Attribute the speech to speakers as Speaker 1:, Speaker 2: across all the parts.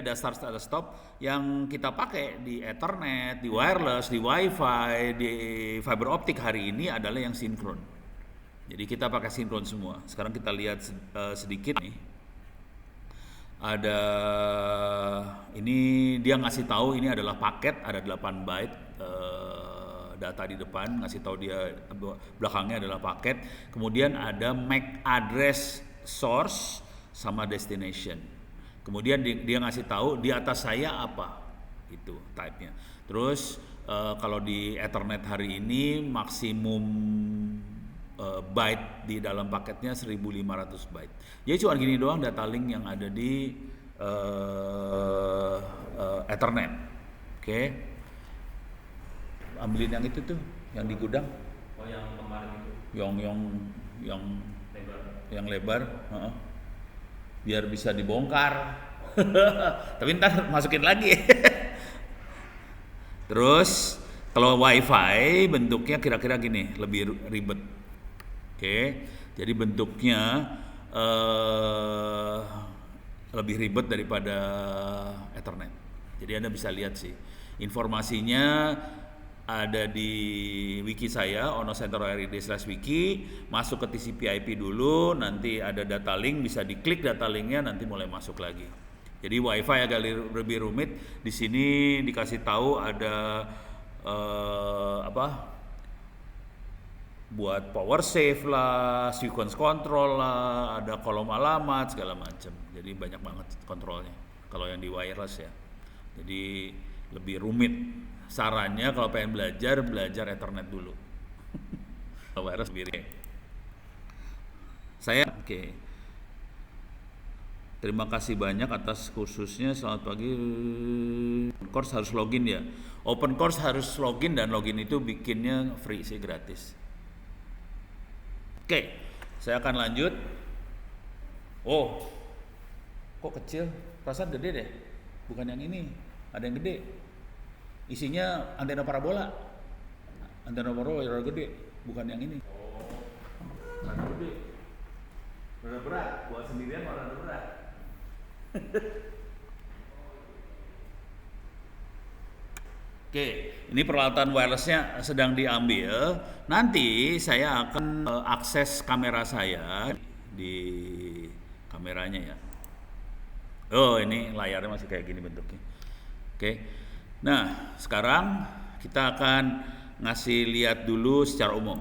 Speaker 1: ada start ada stop yang kita pakai di Ethernet, di wireless, di WiFi, di fiber optik hari ini adalah yang sinkron. Jadi kita pakai sinkron semua. Sekarang kita lihat sedikit nih. Ada ini dia ngasih tahu ini adalah paket, ada 8 byte data di depan, ngasih tahu dia belakangnya adalah paket. Kemudian ada MAC address source sama destination. Kemudian dia ngasih tahu di atas saya apa, itu type-nya. Terus kalau di Ethernet hari ini maksimum byte di dalam paketnya 1500 byte. Jadi cuma gini doang data link yang ada di Ethernet. Oke. Ambilin yang itu tuh, yang di gudang.
Speaker 2: Oh, yang kemarin itu.
Speaker 1: Yang lebar, biar bisa dibongkar. Tapi ntar masukin lagi. Terus kalau WiFi bentuknya kira-kira gini, lebih ribet. Oke, jadi bentuknya lebih ribet daripada Ethernet. Jadi Anda bisa lihat sih, informasinya ada di wiki saya onocenter.id/wiki, masuk ke TCP/IP dulu, nanti ada data link, bisa diklik data linknya, nanti mulai masuk lagi. Jadi WiFi agak lebih rumit. Di sini dikasih tahu ada buat power save lah, sequence control lah, ada kolom alamat segala macam. Jadi banyak banget kontrolnya. Kalau yang di wireless ya, jadi lebih rumit. Sarannya kalau pengen belajar Ethernet dulu. Wireless lebih. Oke. Terima kasih banyak atas kursusnya. Selamat pagi. Open course harus login ya. Open course harus login, dan login itu bikinnya free sih, gratis. Oke, saya akan lanjut. Oh, kok kecil? Perasaan gede deh. Bukan yang ini. Ada yang gede. Isinya antena parabola. Antena parabola yang gede, bukan yang ini. Oh, rada gede. Rada berat, buat sendirian rada berat. Oke, ini peralatan wirelessnya sedang diambil. Nanti saya akan akses kamera saya di kameranya ya. Oh, ini layarnya masih kayak gini bentuknya. Oke. Nah, sekarang kita akan ngasih lihat dulu secara umum.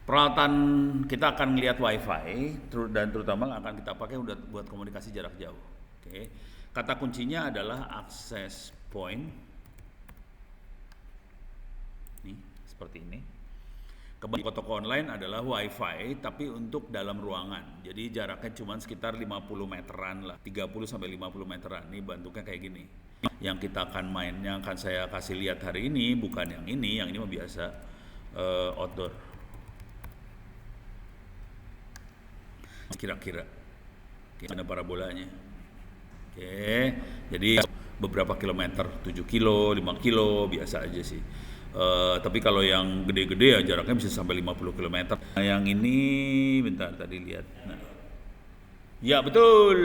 Speaker 1: Peralatan kita akan melihat WiFi dan terutama akan kita pakai buat komunikasi jarak jauh. Oke. Kata kuncinya adalah access point. Nih, seperti ini. Di toko online adalah WiFi tapi untuk dalam ruangan. Jadi jaraknya cuma sekitar 50 meteran lah, 30 sampai 50 meteran. Ini bentuknya kayak gini. Yang kita akan mainnya akan saya kasih lihat hari ini bukan yang ini mah biasa outdoor. Kira-kira mana parabolanya. Oke, jadi beberapa kilometer, 7 kilo, 5 kilo biasa aja sih. Tapi kalau yang gede-gede ya jaraknya bisa sampai 50 km. Nah, yang ini bentar tadi lihat. Nah. Ya, betul.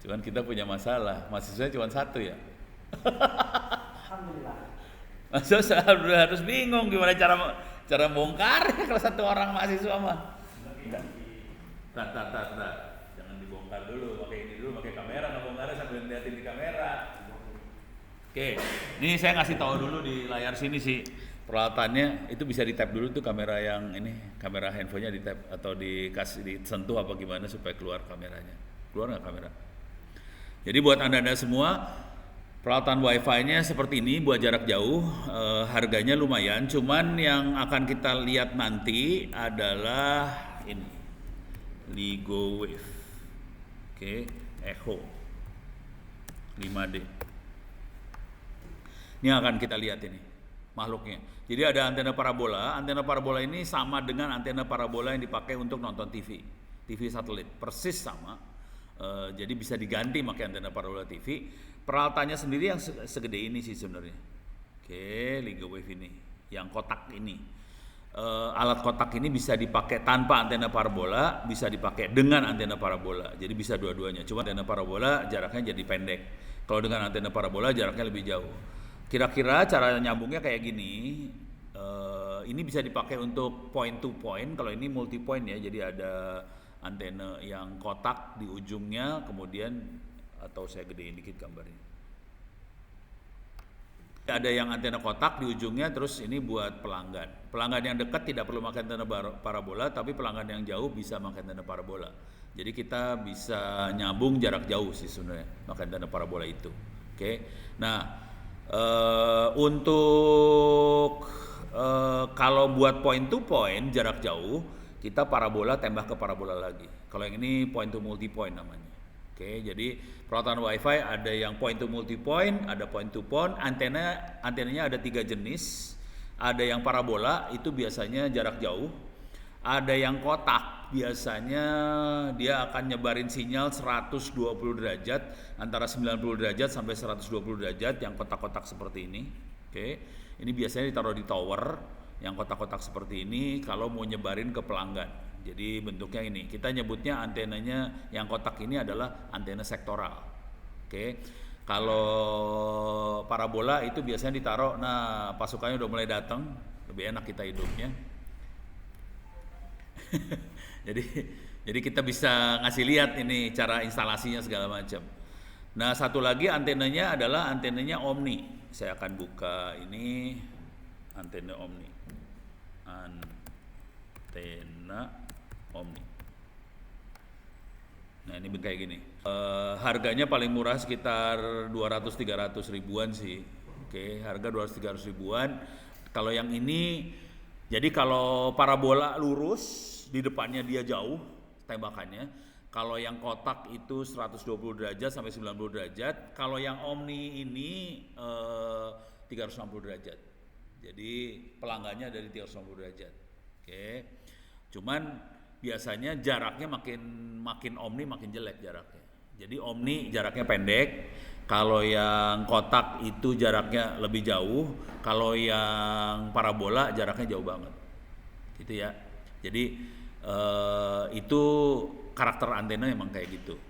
Speaker 1: Cuman kita punya masalah, mahasiswa cuma satu ya.
Speaker 2: Alhamdulillah.
Speaker 1: Mahasiswa harus bingung gimana cara bongkar kalau satu orang mahasiswa mah. Jangan dibongkar dulu, pakai ini dulu, pakai kamera, ngebongkarnya sambil liatin di kamera. Oke, ini saya ngasih tahu dulu di layar sini sih peralatannya. Itu bisa di tap dulu tuh kamera yang ini, kamera handphonenya di tap atau dikasih disentuh apa gimana supaya keluar kameranya. Keluar nggak kamera? Jadi buat anda semua, peralatan WiFi-nya seperti ini buat jarak jauh, harganya lumayan. Cuman yang akan kita lihat nanti adalah ini, LiGo Wave, oke, Echo 5D. Ini akan kita lihat ini makhluknya. Jadi ada antena parabola. Antena parabola ini sama dengan antena parabola yang dipakai untuk nonton TV satelit, persis sama. Jadi bisa diganti pakai antena parabola TV. Peralatannya sendiri yang segede ini sih sebenarnya. Oke, LiGo Wave ini, yang kotak ini. alat kotak ini bisa dipakai tanpa antena parabola, bisa dipakai dengan antena parabola. Jadi bisa dua-duanya. Cuma antena parabola jaraknya jadi pendek. Kalau dengan antena parabola jaraknya lebih jauh. Kira-kira cara nyambungnya kayak gini. Ini bisa dipakai untuk point to point. Kalau ini multi point ya. Jadi ada antena yang kotak di ujungnya, kemudian atau saya gedein dikit gambarnya. Ada yang antena kotak di ujungnya, terus ini buat pelanggan. Pelanggan yang dekat tidak perlu pakai antena parabola, tapi pelanggan yang jauh bisa pakai antena parabola. Jadi kita bisa nyambung jarak jauh sih sebenarnya pakai antena parabola itu. Oke. Nah, untuk kalau buat point to point jarak jauh, kita parabola tembak ke parabola lagi. Kalau yang ini point to multi point namanya. Oke, jadi perawatan WiFi ada yang point to multi point, ada point to point. Antenanya ada 3 jenis. Ada yang parabola, itu biasanya jarak jauh. Ada yang kotak, biasanya dia akan nyebarin sinyal 120 derajat, antara 90 derajat sampai 120 derajat, yang kotak-kotak seperti ini. Oke, ini biasanya ditaruh di tower, yang kotak-kotak seperti ini kalau mau nyebarin ke pelanggan. Jadi bentuknya ini, kita nyebutnya antenanya yang kotak ini adalah antena sektoral. Oke, kalau parabola itu biasanya ditaruh, nah pasukannya udah mulai datang, lebih enak kita hidupnya. jadi kita bisa ngasih lihat ini cara instalasinya segala macam. Nah, satu lagi antenanya adalah antenanya Omni. Saya akan buka ini antena Omni. Antena Omni. Nah, ini kayak gini. Harganya paling murah sekitar 200-300 ribuan sih. Oke, harga 200-300 ribuan. Kalau yang ini, jadi kalau parabola lurus, di depannya dia jauh tembakannya. Kalau yang kotak itu 120 derajat sampai 90 derajat. Kalau yang Omni ini 360 derajat. Jadi pelanggannya dari 360 derajat. Oke. Cuman biasanya jaraknya makin Omni makin jelek jaraknya. Jadi Omni jaraknya pendek. Kalau yang kotak itu jaraknya lebih jauh. Kalau yang parabola jaraknya jauh banget. Gitu ya. Jadi itu karakter antena emang kayak gitu.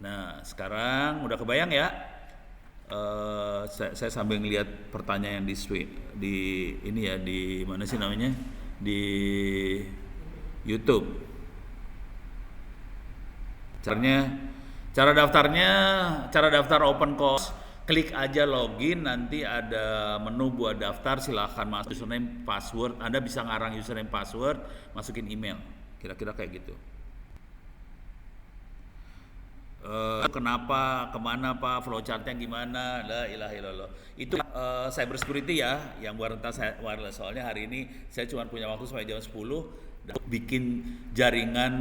Speaker 1: Nah, sekarang udah kebayang ya. Saya sambil ngeliat pertanyaan di ini ya, di mana sih namanya, di YouTube. Cara daftar open course, klik aja login, nanti ada menu buat daftar, silahkan masuk username password. Anda bisa ngarang username password, masukin email. Kira-kira kayak gitu. Kenapa, kemana Pak, flowchartnya gimana, la ilaha illallah. Itu cyber security ya, yang buat rentas wireless. Soalnya hari ini saya cuma punya waktu sampai jam 10 bikin jaringan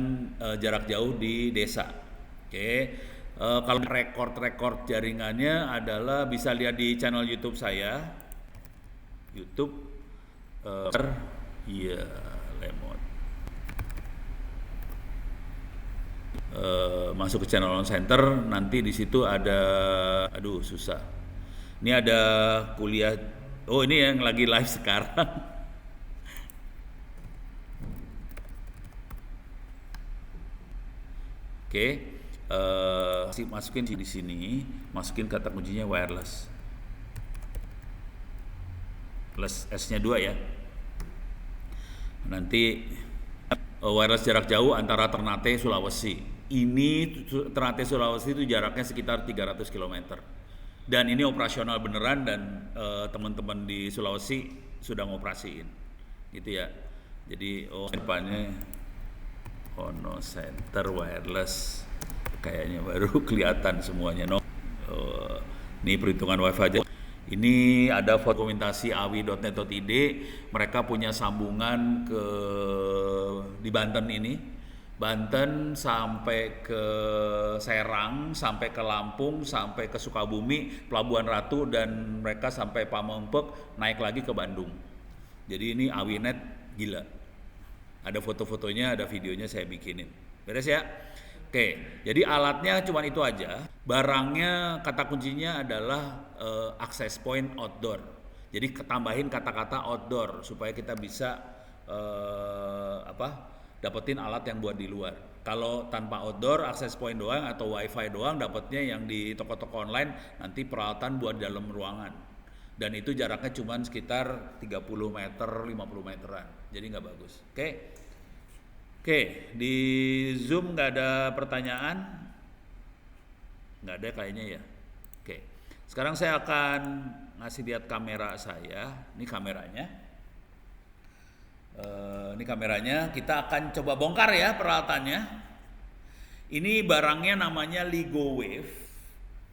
Speaker 1: jarak jauh di desa. Oke. Kalau rekord jaringannya adalah bisa lihat di channel YouTube saya. YouTube Lemon. Masuk ke channel on center, nanti di situ ada, susah. Ini ada kuliah. Oh, ini yang lagi live sekarang. Oke, masukin di sini, masukin kata kuncinya wireless. Plus S-nya 2 ya. Nanti wireless jarak jauh antara Ternate Sulawesi. Ini Ternate Sulawesi itu jaraknya sekitar 300 km. Dan ini operasional beneran, dan teman-teman di Sulawesi sudah ngoperasiin. Gitu ya. Jadi depannya Ono Center Wireless, kayaknya baru kelihatan semuanya. Ini perhitungan WiFi aja. Ini ada dokumentasi awi.net.id. Mereka punya sambungan di Banten ini. Banten sampai ke Serang, sampai ke Lampung, sampai ke Sukabumi, Pelabuhan Ratu, dan mereka sampai Pamengpeuk, naik lagi ke Bandung. Jadi ini Awinet gila. Ada foto-fotonya, ada videonya saya bikinin. Beres ya? Oke, jadi alatnya cuma itu aja. Barangnya, kata kuncinya adalah access point outdoor. Jadi ketambahin kata-kata outdoor supaya kita bisa dapetin alat yang buat di luar. Kalau tanpa outdoor, access point doang atau wifi doang, dapetnya yang di toko-toko online, nanti peralatan buat dalam ruangan. Dan itu jaraknya cuma sekitar 30 meter, 50 meteran. Jadi nggak bagus. Oke, di Zoom nggak ada pertanyaan? Nggak ada kayaknya ya. Oke, sekarang saya akan ngasih lihat kamera saya. Ini kameranya. Ini kameranya. Kita akan coba bongkar ya peralatannya. Ini barangnya namanya LIGO Wave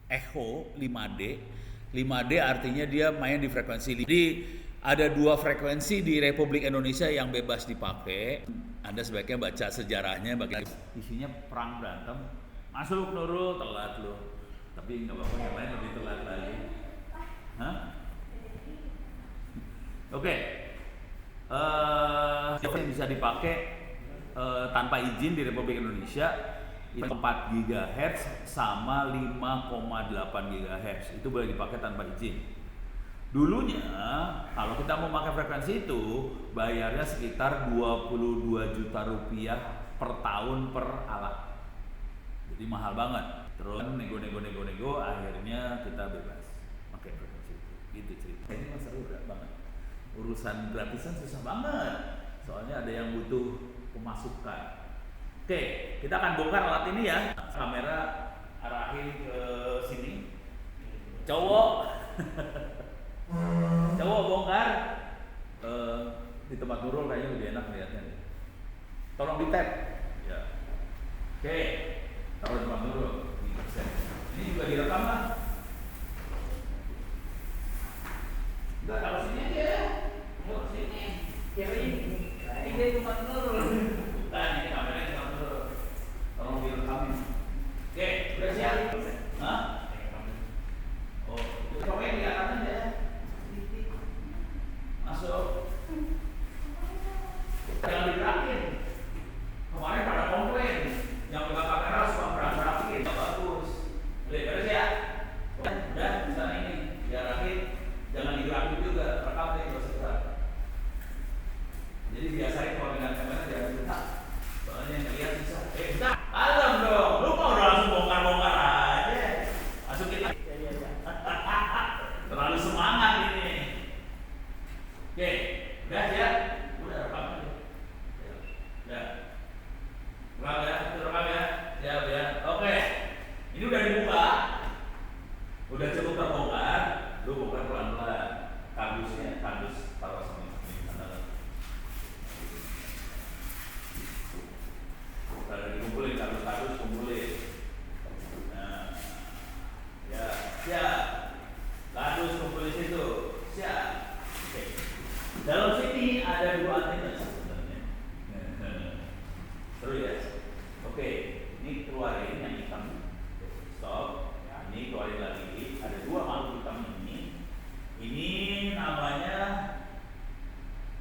Speaker 1: Echo 5D. 5D artinya dia main di frekuensi. Jadi ada 2 frekuensi di Republik Indonesia yang bebas dipakai. Anda sebaiknya baca sejarahnya. Isinya perang berantem. Masuk Nurul, telat loh. Tapi nggak apa-apa, yang lain lebih telat lagi. Hah? Oke. Yang bisa dipakai tanpa izin di Republik Indonesia 4 GHz sama 5,8 GHz. Itu boleh dipakai tanpa izin. Dulunya kalau kita mau pakai frekuensi itu bayarnya sekitar 22 juta rupiah per tahun per alat. Jadi mahal banget. Terus nego akhirnya kita bebas pakai frekuensi itu. Gitu cerita. Ini mah seru banget. Urusan gratisan susah banget. Soalnya ada yang butuh pemasukan. Oke, kita akan bongkar alat ini ya. Kamera arahin ke sini. Cowok bongkar. Di tempat Nurul kayaknya lebih enak lihatnya nih. Tolong di tap. Ya. Oke, taruh di tempat Nurul. Ini juga direkam lah. Enggak, taruh sini aja. Taruh sini. Kiri. Ini di tempat Nurul. Bukan, ini kameranya di tempat Nurul. Tolong direkamin. Oke, udah siap? Hah? Oh, cobain di atas aja. Masuk. Jangan digerakin. Kemarin pada komplain yang pegang kamera suka gerak-gerakin. Nggak bagus. Udah beres ya? Udah, misalnya ini diarahin, jangan digerakin juga. Rekam deh, nggak usah gerak. Jadi biasain kalau dengan kamera jangan gerak. Soalnya yang lihat bisa. Bisa. Alam dong. Lu mau udah langsung bongkar-bongkar aja. Masukin lagi. Terlalu semangat ini. Oke, udah ya? Udah rekam aja. Udah. Rekam ya? Itu rekam ya? Siap ya? Oke. Ini udah dibuka. Udah cukup terbongkar. Lu bongkar pelan-pelan. Kardusnya, kardus taruh sini. Kalau dikumpulin, kardus kumpulin. Nah, ya, siap. Kardus kumpulin situ. Siap. Oke. Dalam sini ada 2 antena sebenarnya. Seru ya. Oke, ini keluarin yang hitam. Stop. Ini keluarin lagi. Ada 2 makhluk hitam ini. Ini namanya,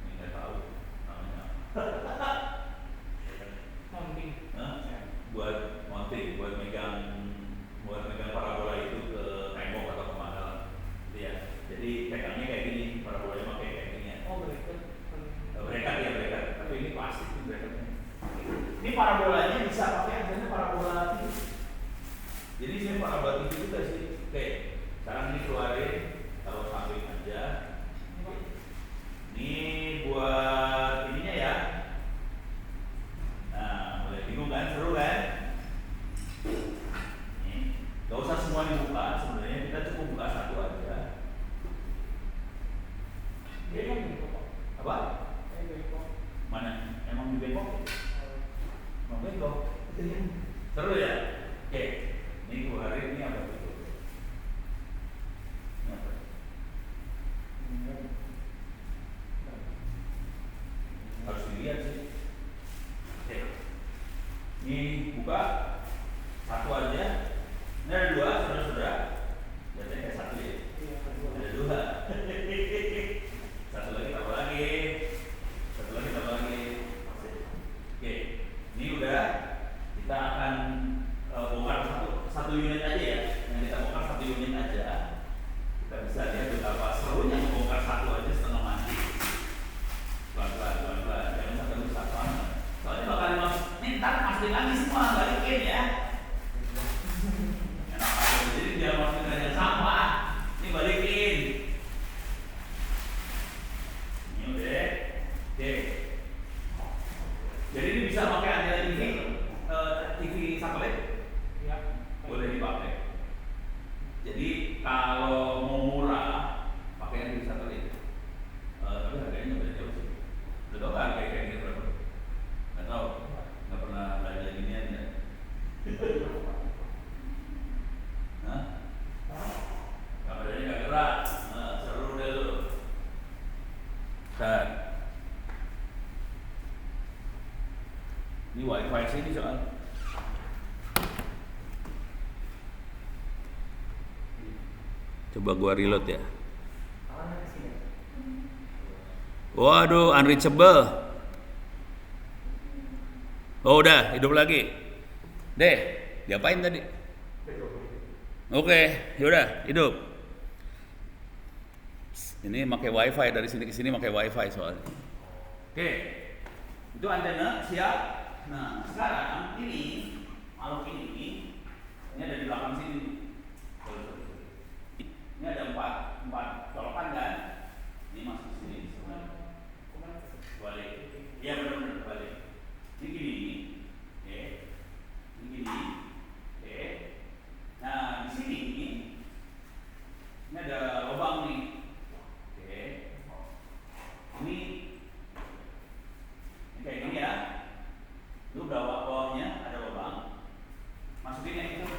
Speaker 1: ini nggak tahu namanya. Buat mounting, buat megang parabola itu ke tembok atau ke mana, ya. Jadi pegangnya kayak gini, parabolanya pakai kayak gini ya. Oh, bracket ya, bracket. Tapi ini plastik nih bracketnya. Ini parabolanya bisa pakai antena parabola TV. Jadi ini parabola TV juga sih. Oke, sekarang ini keluarin, taruh samping aja. Ini buat ininya ya. Nah, mulai bingung kan? Seru kan? Nih, gak usah semua dibuka. Sebenarnya kita cukup buka satu aja. Apa? Mana? Emang di bengkok? Emang bengkok? Seru ya? Oke, ini keluarin, ini apa itu? Ini apa? Harus dilihat sih. Oke, ini buka satu aja. Ini ada 2, saudara-saudara. Biasanya kayak 1 ya. Ada 2. Satu lagi tambah lagi. Satu lagi tambah lagi. Oke, ini udah. Kita akan bongkar satu unit aja ya. Yang kita bongkar 1 unit aja. Kita bisa lihat betapa serunya membongkar satu aja setengah mati. Pelan-pelan. wifi sini soal. Coba gua reload ya. Waduh, unreachable. Oh udah, hidup lagi. Deh, diapain tadi? Oke, yaudah, hidup. Ini pakai wifi, dari sini ke sini pakai wifi soalnya. Oke, itu antena siap. Nah, sekarang ini makhluk ini ada di belakang sini. Ini ada empat colokan kan? Ini masuk sini. Balik. Iya benar-benar balik. Ini gini, oke. Ini gini, oke. Nah di sini ini ada lubang nih, oke. Ini kayak gini ya. Lu bawahnya ada lubang, masukin yang itu.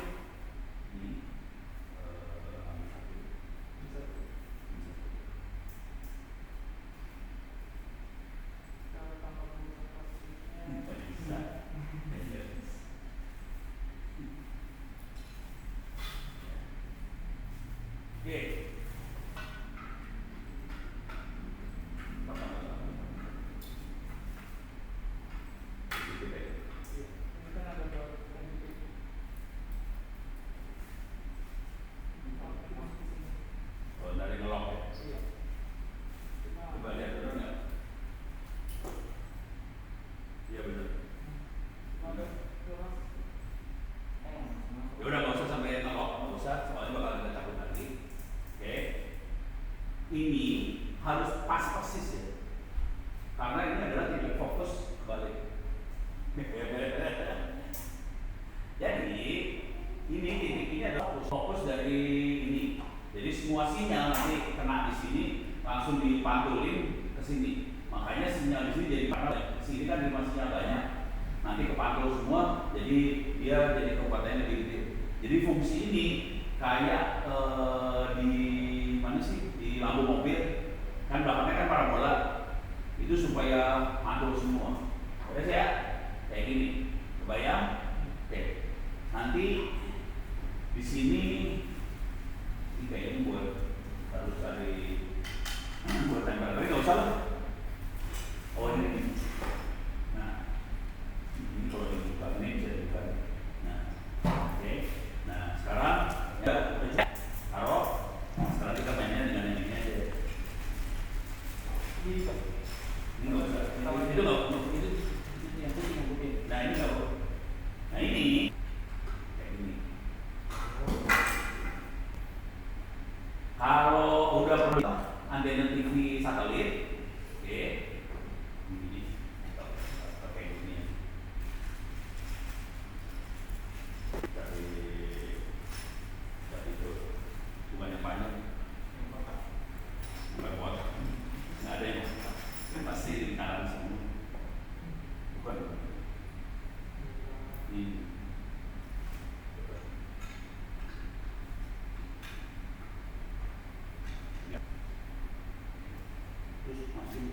Speaker 1: Ini harus pas persis ya, karena ini adalah titik fokus kebalik. Jadi ini titik ini adalah fokus dari ini. Jadi semua sinyal nanti kena di sini langsung dipantulin ke sini. Makanya sinyal di sini jadi karena sini kan lima sinyal banyak, nanti kepantul semua. Jadi dia jadi kekuatannya lebih gede. Jadi fungsi ini kayak di mana sih? Di lampu mobil kan belakangnya kan parabola itu supaya mantul semua. Oke ya, kayak gini, kebayang? Oke, nanti di sini ini kayaknya buat harus cari buat tempel, tapi nggak usah lah. Oh ini, nah ini kalau dibuka ini bisa dibuka. Nah, oke, nah sekarang ya taruh. Sekarang kita mainnya dengan yang ini aja. Ini nggak usah. Itu nggak. Itu yang putih. Nah ini nggak. Nah ini kayak gini. Kalau udah perlu antena TV satelit, oke. Ini pakai ini. Dari itu banyak. Bukan buat, nggak ada yang pasti di kanan semua. Bukan. Ini. Terus masih.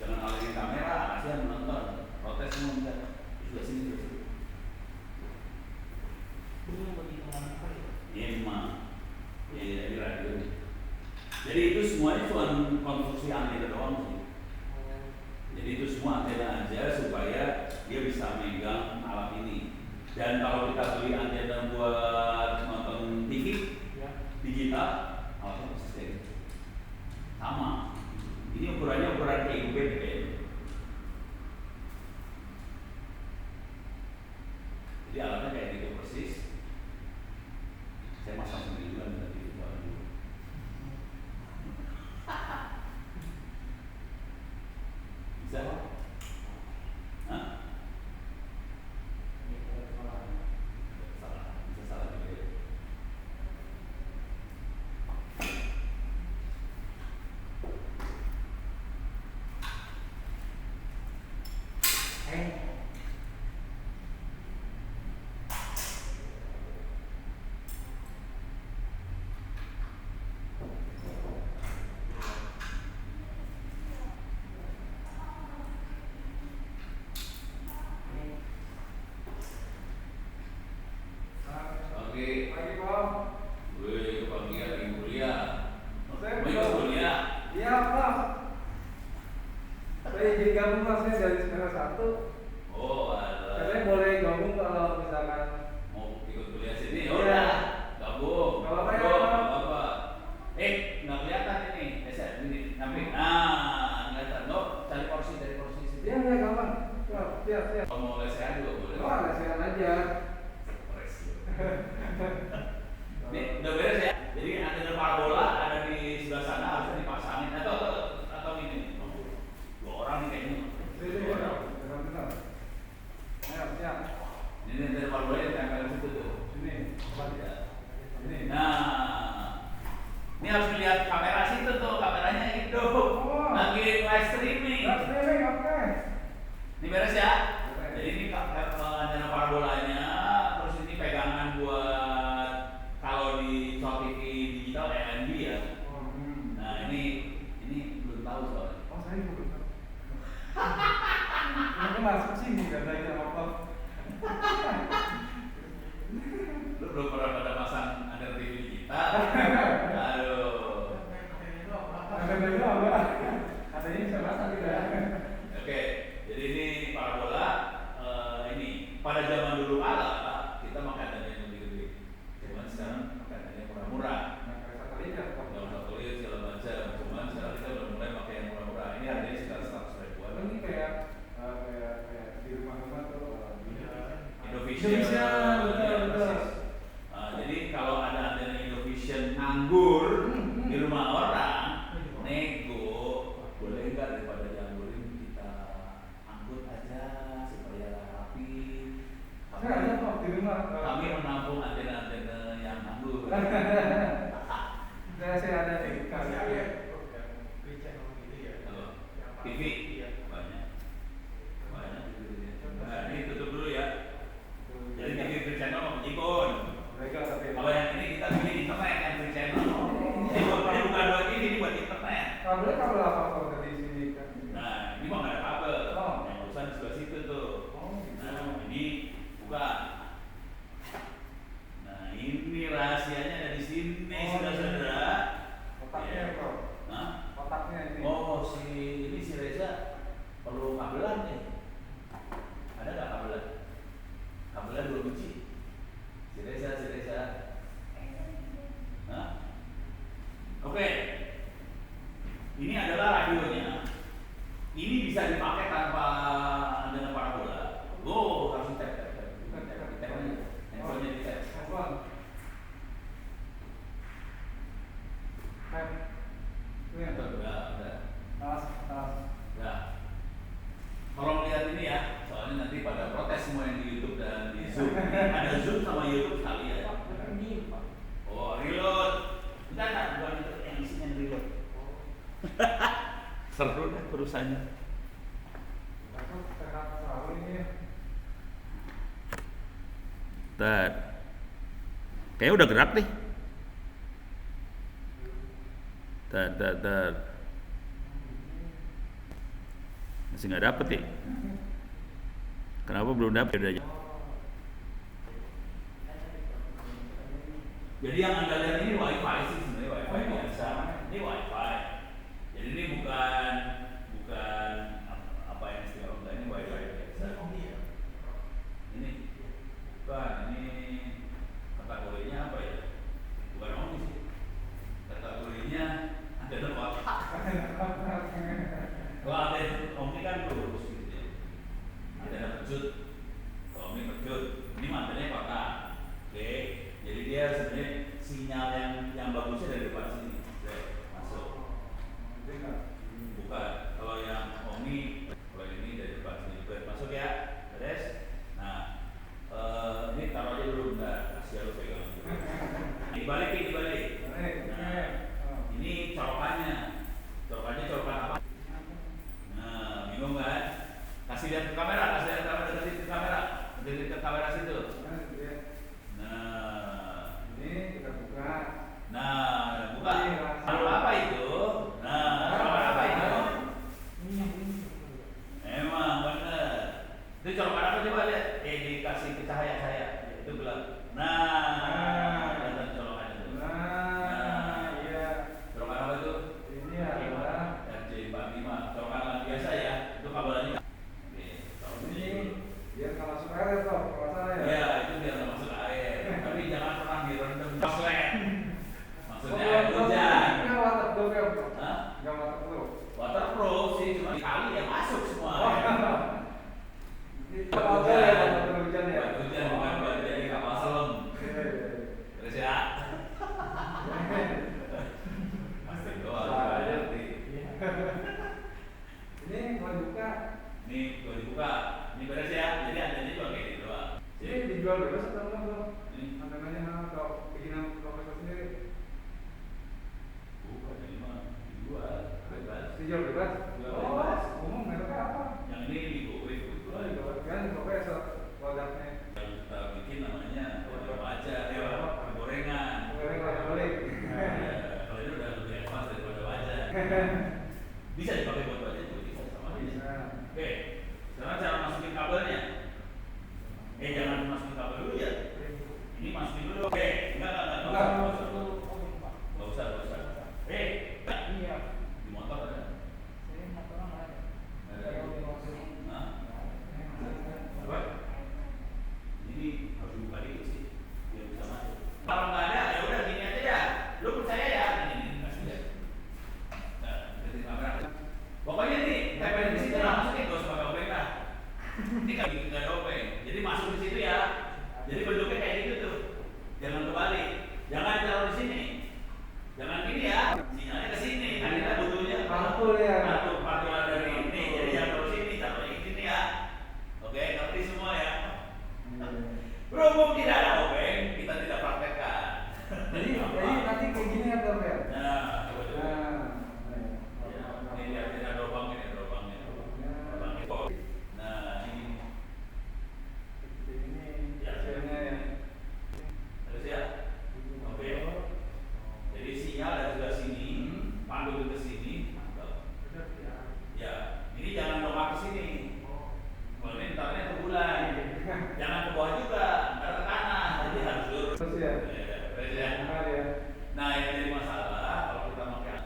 Speaker 1: Jangan alihkan kamera, kasihan menonton. Protes semua bisa. Sudah sini. Ini mah, ini radio. Jadi itu semuanya cuma konstruksi antena doang sih. Jadi itu semua antena aja supaya dia bisa megang alat ini. Dan kalau kita beli antena buat nonton TV digital, alatnya persis kayak gitu. Sama. Ini ukurannya ukuran kayak kayaknya. Jadi alatnya kayak gitu persis. Saya masang sendiri juga nanti dibuat dulu. Bisa? Hah? Ini udah beres ya. Jadi antena parabola ada di sebelah sana harusnya dipasangin atau ini. Dua orang nih kayaknya. Dua orang.
Speaker 2: Ayo, siap.
Speaker 1: Ini antena parabola yang tempel situ tuh.
Speaker 2: Sini, coba ya. Ini.
Speaker 1: Nah, ini harus melihat kamera situ tuh, kameranya itu. Lagi live streaming.
Speaker 2: Live streaming, oke.
Speaker 1: Ini beres ya. Jadi ini antena parabolanya, terus ini pegangan buat kalau di Soal TV digital ANB ya. Nah ini belum tahu soalnya.
Speaker 2: Oh saya belum tahu. Ini masuk sini katanya apa?
Speaker 1: Lu belum pernah pada pasang antena TV digital? Aduh.
Speaker 2: Ada apa? Adanya bisa pasang tidak?
Speaker 1: Oke, jadi ini parabola. Ini pada zaman dulu kala kita pakai antena yang lebih gede. Cuman sekarang pakai antena yang murah-murah. Nggak usah kulit segala macam. Cuman sekarang kita udah mulai pakai yang murah-murah. Ini harganya sekitar 100 ribuan.
Speaker 2: Ini kayak di rumah-rumah tuh.
Speaker 1: Indovision,
Speaker 2: betul.
Speaker 1: Jadi kalau ada antena Indovision nganggur di rumah orang, nego, boleh nggak daripada dianggurin kita angkut aja supaya rapi.
Speaker 2: Saya ada kok di rumah.
Speaker 1: Kami menampung antena-antena yang nganggur.
Speaker 2: Saya ada nih.
Speaker 1: TV banyak. Nah, ini tutup dulu ya. Jadi TV free channel mau jikun. Kalau yang ini kita bikin internet yang free channel. Ini bukan buat ini buat internet.
Speaker 2: Kabel apa kalau di sini kan?
Speaker 1: Nah, ini mah nggak ada kabel. Yang urusan di sebelah situ tuh. Nah, ini bukan. Nah, ini rahasianya ada di sini, saudara-saudara.
Speaker 2: Kotaknya kok.
Speaker 1: Hah?
Speaker 2: Kotaknya ini.
Speaker 1: Oh, si Reza perlu kabelan nih. Ada nggak kabelan? Kabelan 2 biji. Si Reza. Hah? Oke. Ini adalah radionya. Ini bisa dipakai tanpa antena parabola. Oh, harus tap. Handphonenya di tap. Udah.
Speaker 2: Tas.
Speaker 1: Nah, tolong lihat ini ya, soalnya nanti pada protes semua yang di YouTube dan di Zoom. Ada Zoom sama YouTube sekali ya. Oh, reload. Enggak, bukan itu yang isinya reload. Seru deh perusahaannya. Tad. Kayaknya udah gerak nih. Tad. Masih nggak dapet ya? Kenapa belum dapet aja? Jadi yang Anda lihat ini WiFi sih sebenarnya WiFi biasa. Ini WiFi. Jadi ini bukan apa yang istilah orang ini WiFi biasa. Ini bukan, ini kategorinya apa ya? Bukan Omni sih. Kategorinya antena kotak. Kalau antena Omni kan lurus gitu ya. Antena pecut. Kalau Omni pecut. Ini antenanya kotak. Oke. Jadi dia sebenarnya sinyal yang bagusnya dari depan sini. Oke, masuk. Terus ya. Pasti doang.
Speaker 2: Ini mau dibuka.
Speaker 1: Nih, gua dibuka. Ini beres ya. Jadi adanya cuma kayak gitu doang.
Speaker 2: Ini dijual bebas atau enggak bro?
Speaker 1: Ini
Speaker 2: Tantangannya atau bikinan profesor sendiri?
Speaker 1: bukan ini mah dijual bebas.
Speaker 2: Dijual bebas?
Speaker 1: Dijual
Speaker 2: Oh,
Speaker 1: bebas.
Speaker 2: umum mereknya apa?
Speaker 1: Yang ini di GoWave itu
Speaker 2: Oh, dijual kan profesor produknya.
Speaker 1: yang kita bikin namanya baca ya gorengan.
Speaker 2: Gorengan balik.
Speaker 1: Ya, kalau ini udah lebih advance daripada baca. Bisa dipakai buat baca juga bisa sama aja. Oke, sekarang cara masukin kabelnya. Jangan masukin kabel dulu ya. Ini masukin dulu. Oke, enggak usah.
Speaker 2: Iya.
Speaker 1: Di motor ada.
Speaker 2: Saya motor nggak ada.
Speaker 1: Ada. Hah? Apa? Jadi harus dibuka dikit sih, biar bisa masuk. Kalau nggak ada, ya udah gini aja ya. Lu percaya ya? Ini kasih ya. Nah, jadi kamera. Pokoknya nih, tempel di situ lah masukin, gak usah pakai obeng lah. Ini nggak ada obeng, jadi masuk di situ ya. Jadi bentuknya kayak gitu tuh. Jangan kebalik, jangan taruh di sini. Jangan gini ya, sinyalnya ke sini. Kan kita butuhnya
Speaker 2: Pantul ya.
Speaker 1: pantulan dari ini. Jadi yang taruh sini, taruhnya di sini ya. Oke, ngerti semua ya. Berhubung tidak ada obeng, kita tidak praktekkan.
Speaker 2: Jadi nanti kayak gini ya bro ya.
Speaker 1: Nah, coba dulu.
Speaker 2: Nah,
Speaker 1: Ini lihat ini ada lubangnya. Nah, ini.
Speaker 2: ini
Speaker 1: Ya,
Speaker 2: hasilnya ya.
Speaker 1: terus ya. Oke. Jadi sinyal dari sebelah sini, pantul ke sini. Ya, ini jangan lompat ke sini. Kalau ini entarnya ke bulan. Jangan ke bawah juga, ntar ke kanan. Jadi harus lurus.
Speaker 2: Terus ya.
Speaker 1: Terus ya.
Speaker 2: Nah, ya.
Speaker 1: Nah, yang jadi masalah kalau kita pakai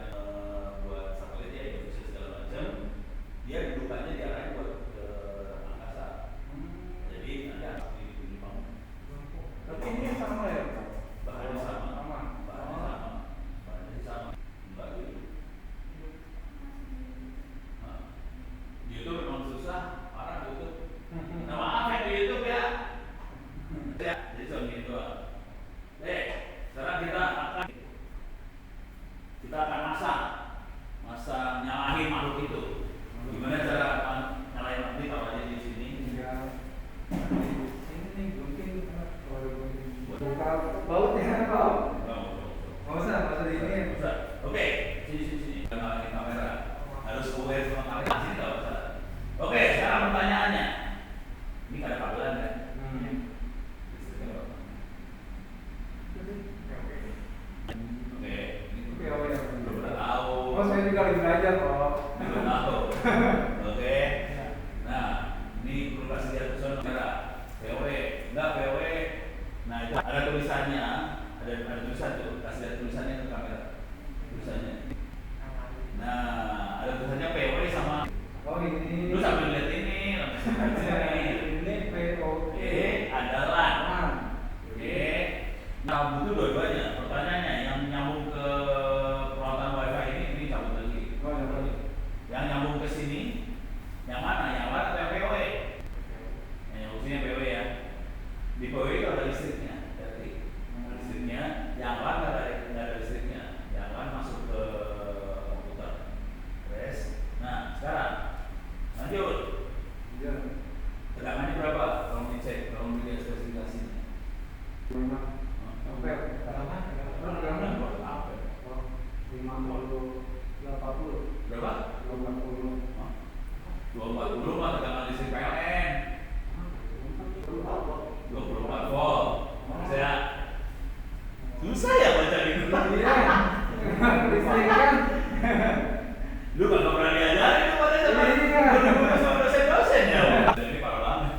Speaker 1: buat satelit ya, Indonesia segala macam, dia dudukannya diarahin buat ke angkasa. Jadi ada di bangun.
Speaker 2: Tapi ini sama ya.
Speaker 1: Bahannya sama.
Speaker 2: Sama.
Speaker 1: Bahannya sama. Enggak gitu. Nah, di YouTube memang susah, parah di YouTube. Nah, maaf ya di YouTube ya. Ya, jadi cuma gitu doang. Sekarang kita akan masak nyalahin makhluk itu. Gimana cara nyalahin makhluk ini? Kalau aja di sini.
Speaker 2: Ya. Ini nih mungkin buka bautnya apa? Nggak usah di ini.
Speaker 1: Oke, sini. Nyalahin kamera. Harus aware sama kamera. Sini nggak usah. Oke, sekarang pertanyaannya. Ini ada kabelan kan? Listriknya berapa? Oke, ini
Speaker 2: Oke, ya.
Speaker 1: belum pernah tahu.
Speaker 2: Oh, saya juga lagi belajar kok.
Speaker 1: Belum tahu. Oke. Nah, ini perlu kasih lihat tulisan kamera. POW, enggak POW. Nah, itu ada tulisannya, ada tulisan tuh, kasih lihat tulisannya ke kamera. Tulisannya. Nah, ada tulisannya POW sama.
Speaker 2: Oh, ini.
Speaker 1: Lu sambil lihat ini,
Speaker 2: Ini POV
Speaker 1: adalah. Oke. Nah, butuh dua-duanya. Pertanyaannya yang nyambung ke peralatan WiFi ini cabut lagi.
Speaker 2: Oh, yang tadi.
Speaker 1: Yang nyambung ke sini, yang mana? Yang mana atau yang POW? Yang fungsinya POW ya. Di POW itu ada listriknya, jadi listriknya. Yang LAN nggak ada listriknya. Yang LAN masuk ke komputer. Terus, nah sekarang lanjut.
Speaker 2: Iya.
Speaker 1: Tegangannya berapa? Tolong dicek, tolong dilihat spesifikasinya.
Speaker 2: Ampere. Berapa? 50, 80.
Speaker 1: Berapa?
Speaker 2: 240.
Speaker 1: 240 mah tegangan listrik PLN. 24 volt. Saya susah ya baca gitu.
Speaker 2: Iya. Listrik kan.
Speaker 1: Lu gak pernah diajarin tuh pada zaman
Speaker 2: Iya.
Speaker 1: sama dosen-dosen ya. Jadi parah banget.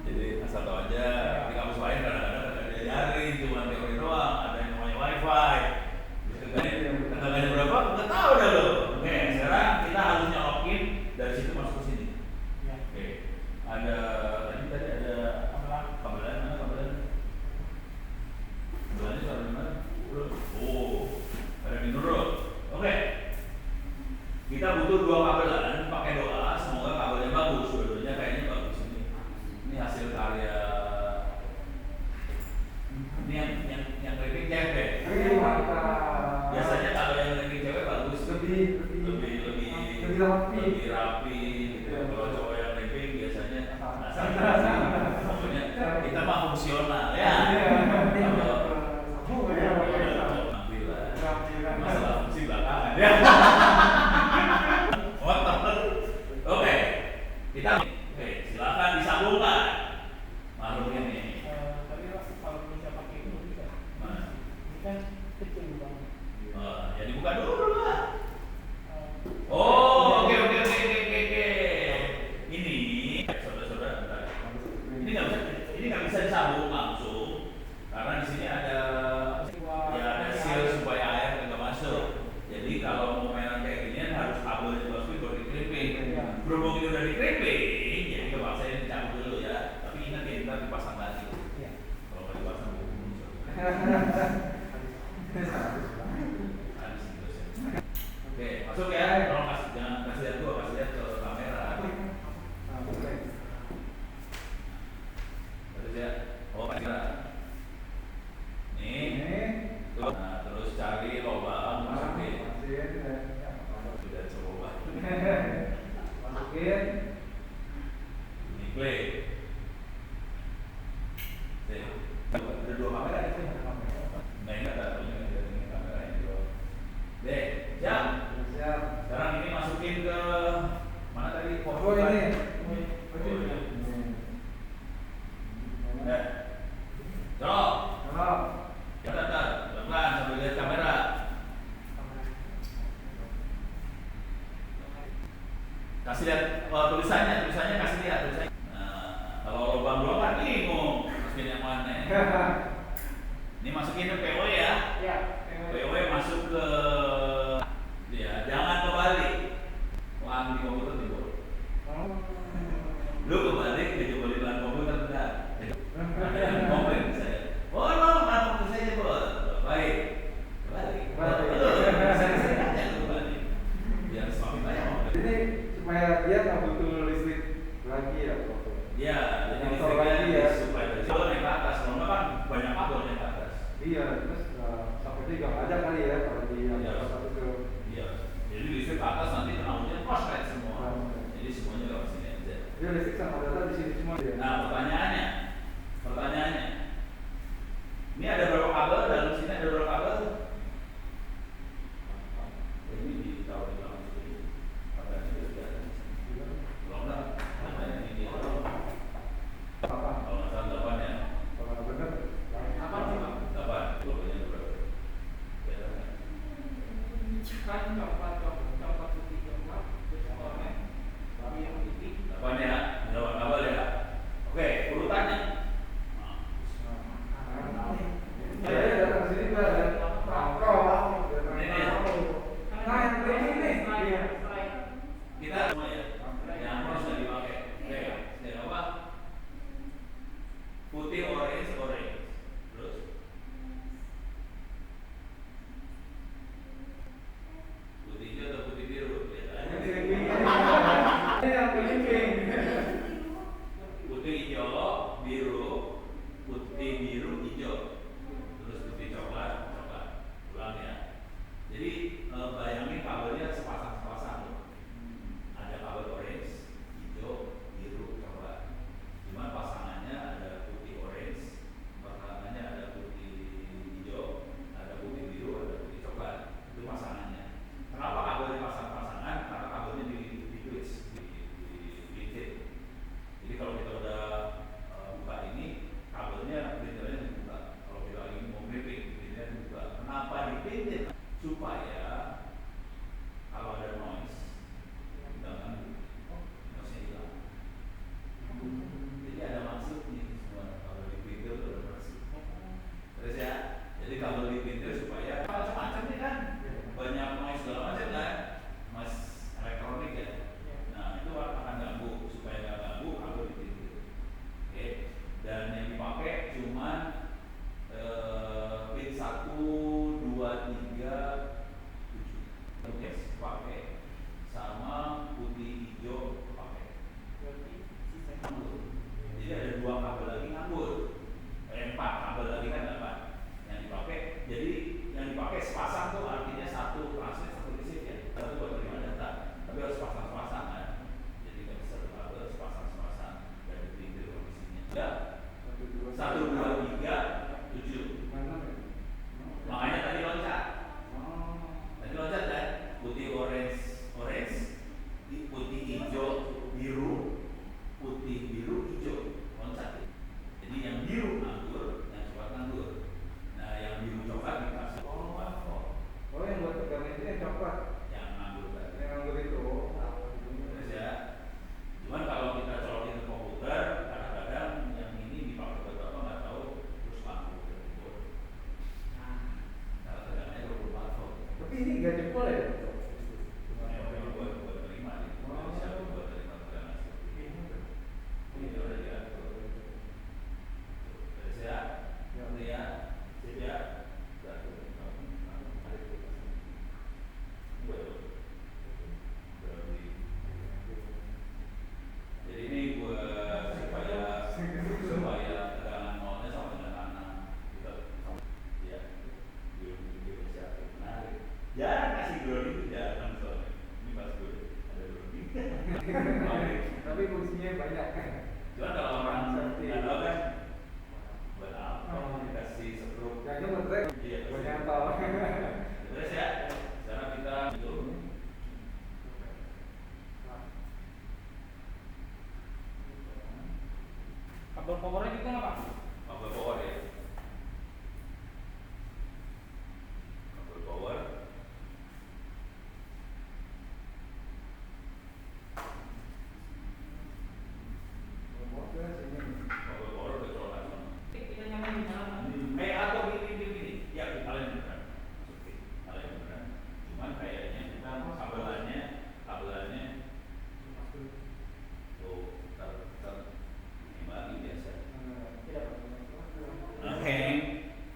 Speaker 1: Jadi asal tau aja di kampus lain kadang-kadang ada diajarin cuma teori doang, ada yang namanya wifi. Tegangannya berapa? Nggak tahu dah lo. Oke, sekarang kita harus nyolokin dari situ masuk ke sini. Oke, ada tadi ada kabelan mana kabelan? Kabelannya taruh di mana? Oh, ada di nurut. profesional ya.
Speaker 2: Sambung ya.
Speaker 1: Alhamdulillah. Masalah fungsi belakangan ya. Oke, kita silakan disambungkan makhluk ini.
Speaker 2: Tadi kalau bisa pakai itu bisa. Ini kan kecil banget.
Speaker 1: Ya dibuka dulu lah. Oh, oke. Ini, saudara-saudara, bentar. Ini nggak bisa disambung langsung karena di sini ada seal supaya air nggak masuk. Jadi kalau mau mainan kayak gini harus kabelnya dimasukin baru di-crimping. Berhubung ini udah di-crimping, jadi kepaksa ini dicabut dulu ya. Tapi ingat ya, ntar dipasang lagi. Kalau nggak dipasang, Oke, masuk ya. Tolong jangan kasih lihat gua, kasih lihat ke kamera. Terus ya, kamera. Nih. Nah, terus cari lubang, masukin. Sudah coba.
Speaker 2: Masukin.
Speaker 1: Ini play. Ada dua kamera itu. Nah, ini ada kamera ini dua. Deh, siap. Sekarang ini masukin ke mana tadi?
Speaker 2: Oh ini.
Speaker 1: Jauh. Bentar, pelan-pelan sambil lihat kamera. Kasih lihat tulisannya kasih lihat tulisannya. Nah, kalau lubang doang kan bingung masukin yang mana. Ini masukin ke PO ya. PO masuk ke ya, jangan kebalik. Uang di komputer timbul. Lu kebalik dijebolin uang komputer enggak? Ada yang komplain saya. Oh, no, kenapa saya jebol? Baik. Kebalik. Saya aja kebalik. Biar semakin banyak komplain.
Speaker 2: Jadi supaya dia nggak butuh listrik lagi ya, Pak?
Speaker 1: Iya, jadi
Speaker 2: Motor lagi ya.
Speaker 1: supaya kalau naik ke atas, kalau nggak kan banyak kabel naik ke atas.
Speaker 2: Iya, terus sampai juga nggak ada kali ya kalau di
Speaker 1: Iya.
Speaker 2: satu ke.
Speaker 1: Iya, jadi listrik ke atas nanti kenaunya korslet semua. Jadi semuanya lewat sini aja.
Speaker 2: Dia listrik sama data di sini semua ya.
Speaker 1: Nah, pertanyaannya, ini ada berapa kabel? Dalam sini ada berapa kabel? Ini ditaruh di dalam sini. Kabelnya sudah di atas. Kalau enggak, kabelnya ini dia.
Speaker 2: Apa?
Speaker 1: Kalau nggak salah 8 ya.
Speaker 2: Kalau nggak benar,
Speaker 3: Apa sih, Pak?
Speaker 1: 8, kabelnya berapa? Beda kan?
Speaker 3: Kan coklat putih coklat, terus oranye, biru putih.
Speaker 1: 8 ya, 8 kabel ya. Oke, urutannya.
Speaker 2: saya datang ke sini ada
Speaker 1: Kita semua ya, yang harus dipakai. Oke, yang apa? Putih, orange. Terus putih hijau atau putih biru? Lihat aja. Putih hijau, biru, putih biru, hijau. Terus putih coklat. Ulang ya. Jadi bayangin kabelnya sepasang loh. Ada kabel orange, hijau, biru, coklat. Cuma pasangannya ada putih orange, pasangannya ada putih hijau, ada putih biru, ada putih coklat. Itu pasangannya. Kenapa kabel dipasang-pasangan? Karena kabelnya di-twist, di-bincit. Jadi kalau kita udah buka ini, kabelnya printernya dibuka. Kalau kita lagi mau clipping, printernya dibuka. Kenapa dipintit? Supaya kalau ada noise, jangan noise-nya hilang. Jadi ada maksud nih semua kalau dipintil itu ada maksud. Terus ya, jadi kalau dipintil supaya macam-macam nih kan, banyak noise segala macam kan, noise elektronik ya. Nah itu akan ganggu, supaya nggak ganggu kabel dipintil. Oke, dan yang dipakai cuman pin 1, 2, 3, 7. Yes, pakai sama putih hijau pakai. Jadi ada 2 kabel lagi nganggur. 4 kabel lagi kan 8 yang dipakai. Jadi yang dipakai sepasang tuh artinya 1 transmit 1 receive ya. 1 buat terima data. Tapi harus sepasang-sepasang kan. Jadi nggak bisa 1 kabel sepasang-sepasang dan dipintil kondisinya. Ya, 1, 2,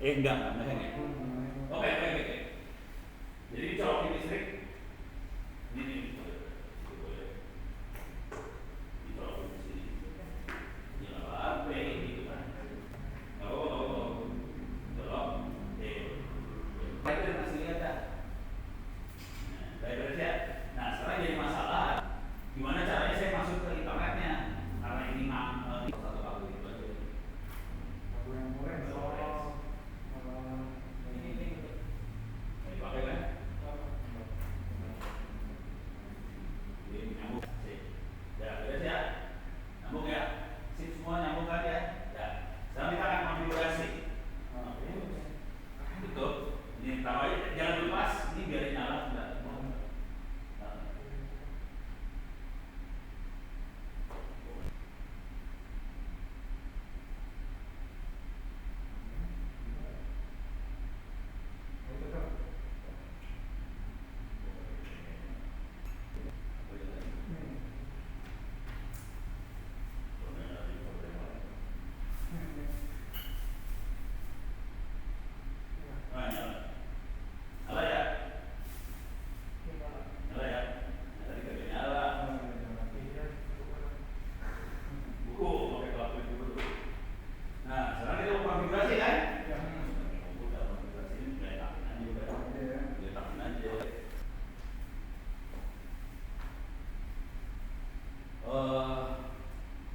Speaker 1: Enggak hang ya. Oke. Jadi colokin listrik. Ini boleh. Dicolokin di sini. Ini apa? Gitu kan. Colok. Baik, masih lihat ya. Baik ya. Nah, sekarang jadi masalah gimana caranya saya masuk ke internetnya karena ini satu kabel itu aja. Ini dipakai kan? Ini nyambung. Ya, beres ya. Nyambung ya. Sip semua nyambung kan ya? Ya. Sekarang kita akan konfigurasi. Betul. Ini taruh aja, jangan lepas. Ini biar nyala enggak.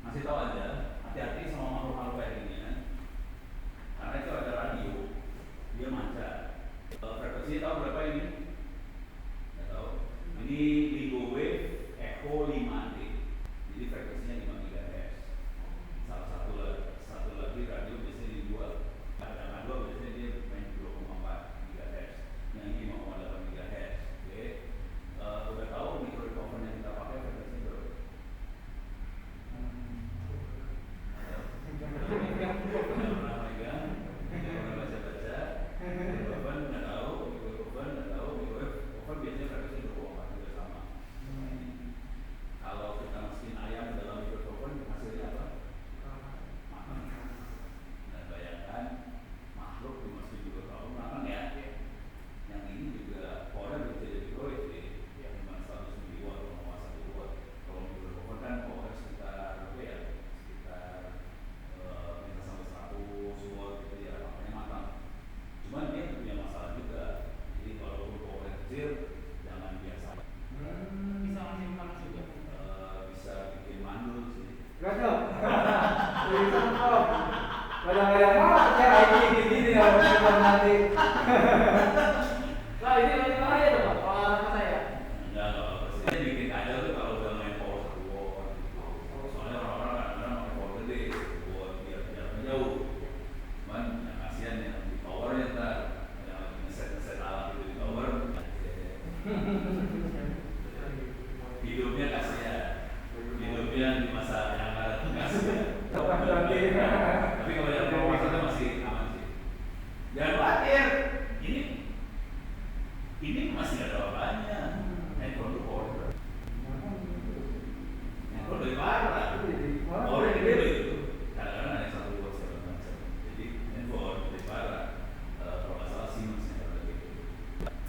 Speaker 1: Masih tahu aja, hati-hati sama makhluk-makhluk kayak gini ya. Karena itu ada radio, dia mancar. Frekuensinya tahu berapa ini? Nggak tahu. Ini LIGO Wave Echo 5D. Jadi frekuensinya 5 GHz. Satu lagi radio biasanya dijual. Ada radio biasanya dia main 2,4 GHz. Yang ini 5,8 GHz. Oke. Udah tahu microphone yang kita pakai frekuensinya berapa? Kalau kita masukin ayam ke dalam mikrofon hasilnya apa? Makan. Dan bayangkan makhluk dimasukin mikrofon makan ya. Yang ini juga powernya bisa jadi microwave ya. Cuma 100 miliwatt atau 1 watt. Kalau mikrofon kan power sekitar berapa ya? Sekitar bisa sampai 100 watt gitu ya, makanya matang. Cuman dia punya masalah juga. Jadi kalau power kecil jangan biasa.
Speaker 3: Bisa masih panas juga.
Speaker 1: Bisa bikin mandul sih.
Speaker 2: Gak dong. Bisa kok. Kadang-kadang banget ya IT gini kalau nanti.
Speaker 3: Lah ini lagi mana ya tuh Pak? Kalau saya.
Speaker 1: Enggak apa-apa sih. Dia bikin aja tuh kalau udah main power 1 watt gitu. Soalnya orang-orang kadang-kadang pakai power gede 1 watt biar jauh. Cuman yang kasihan ya di powernya ntar yang ngeset alat itu di power. Hidupnya kasihan. Hidupnya di masa yang akan datang kasihan. Tapi kalau yang power itu masih aman sih. Jangan khawatir. Ini masih ada apa-apanya. Handphone itu power. Handphone lebih parah. Powernya gede loh itu. Kadang-kadang ada yang 1 watt segala macam. Jadi handphone lebih parah. Kalau nggak salah Siemens yang ada gitu.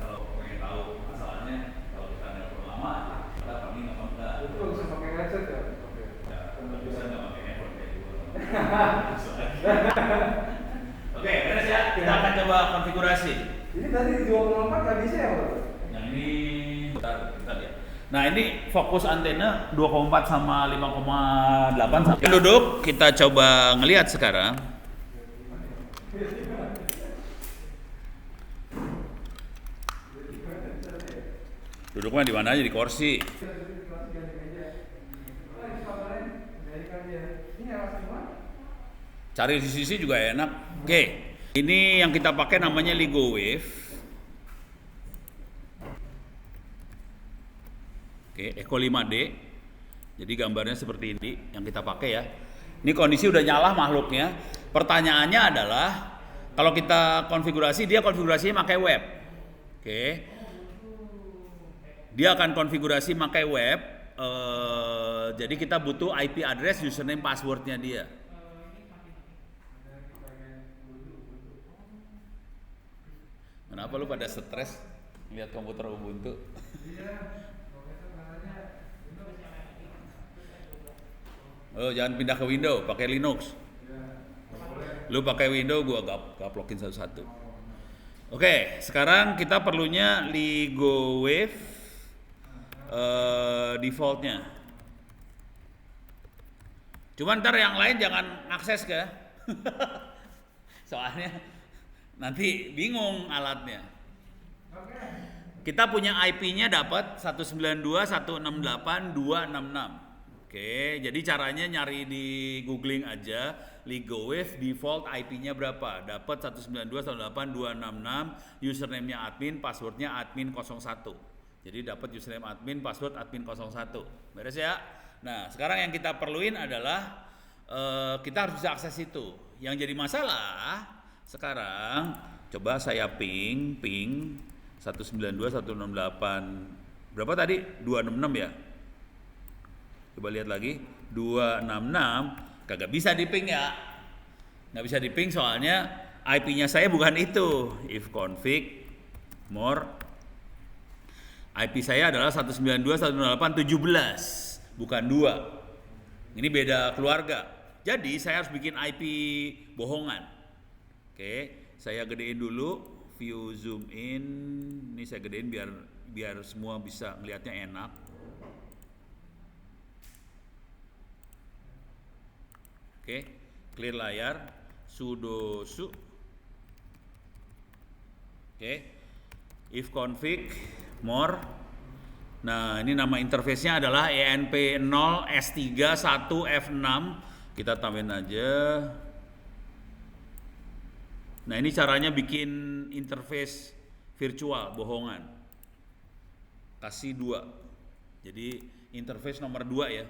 Speaker 1: Kalau pengen tahu masalahnya, kalau kita nelfon lama, kita paling nggak kontak.
Speaker 2: Itu bisa pakai headset ya?
Speaker 1: Ya, kalau bisa nggak pakai handphone kayak gue. Oke, beres ya. Kita akan coba konfigurasi.
Speaker 2: Ini tadi 2,4 nggak bisa ya Pak?
Speaker 1: Yang ini kita lihat. Nah, ini fokus antena 2,4 sama 5,8. Duduk, kita coba ngelihat sekarang. Duduknya di mana aja, di kursi. Cari di sisi juga enak. Oke. Ini yang kita pakai namanya LIGO Wave. Oke, Echo 5D. Jadi gambarnya seperti ini yang kita pakai ya. Ini kondisi udah nyala makhluknya. Pertanyaannya adalah kalau kita konfigurasi, dia konfigurasinya pakai web. Oke. Dia akan konfigurasi pakai web. Jadi kita butuh IP address, username, passwordnya dia. Kenapa lu pada stres lihat komputer Ubuntu?
Speaker 2: Iya, profesor katanya Windows yang
Speaker 1: Oh, jangan pindah ke Windows, pakai Linux.
Speaker 2: iya, nggak boleh.
Speaker 1: Lu pakai Windows, gua gaplokin satu-satu. Oke, sekarang kita perlunya LIGO Wave defaultnya. Cuman ntar yang lain jangan akses ke, soalnya nanti bingung alatnya.
Speaker 2: Oke.
Speaker 1: Kita punya IP-nya dapat 192.168.266. Oke, jadi caranya nyari di googling aja LIGO Wave default IP-nya berapa? Dapat 192.168.266, username-nya admin, password-nya admin 01. Jadi dapat username admin, password admin 01. Beres ya? Nah, sekarang yang kita perluin adalah kita harus bisa akses itu. Yang jadi masalah sekarang coba saya ping 192.168 berapa tadi? 266 ya? Coba lihat lagi, 266 kagak bisa diping ya. Nggak bisa diping soalnya IP-nya saya bukan itu. If config more IP saya adalah 192.168.17 bukan 2. Ini beda keluarga. Jadi saya harus bikin IP bohongan. Oke, saya gedein dulu view zoom in. Ini saya gedein biar semua bisa melihatnya enak. Oke, clear layar, sudo su. Oke, if config more. Nah, ini nama interface-nya adalah ENP0S31F6. Kita tambahin aja. Nah, ini caranya bikin interface virtual bohongan. Kasih 2. Jadi interface nomor 2 ya.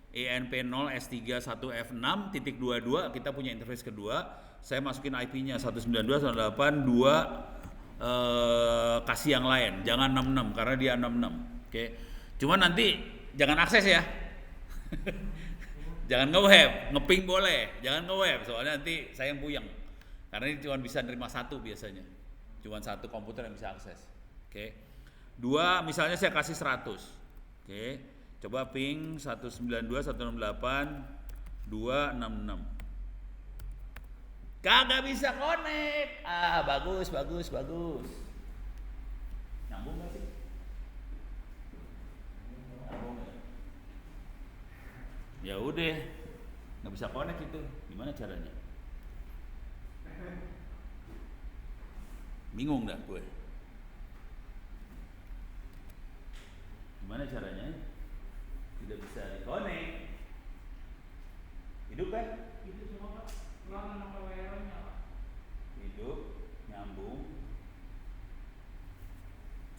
Speaker 1: ENP0S31F6.22 kita punya interface kedua. Saya masukin IP-nya 192.168.2 kasih yang lain, jangan 66 karena dia 66. Oke. Cuma nanti jangan akses ya. Jangan nge-web, ngeping boleh, jangan nge-web soalnya nanti saya yang puyeng. Karena ini cuma bisa nerima satu biasanya. Cuma satu komputer yang bisa akses. Oke. 2 misalnya saya kasih 100. Oke. Coba ping 192.168.266. Kagak bisa connect. Bagus. Nyambung gak sih? Nyambung ya? Ya udah, nggak bisa connect itu. Gimana caranya? Bingung dah gue. Gimana caranya? Tidak bisa di-connect. Hidup kan?
Speaker 3: Itu cuma Pak, ulangan nomor WR-nya Pak.
Speaker 1: Hidup, nyambung.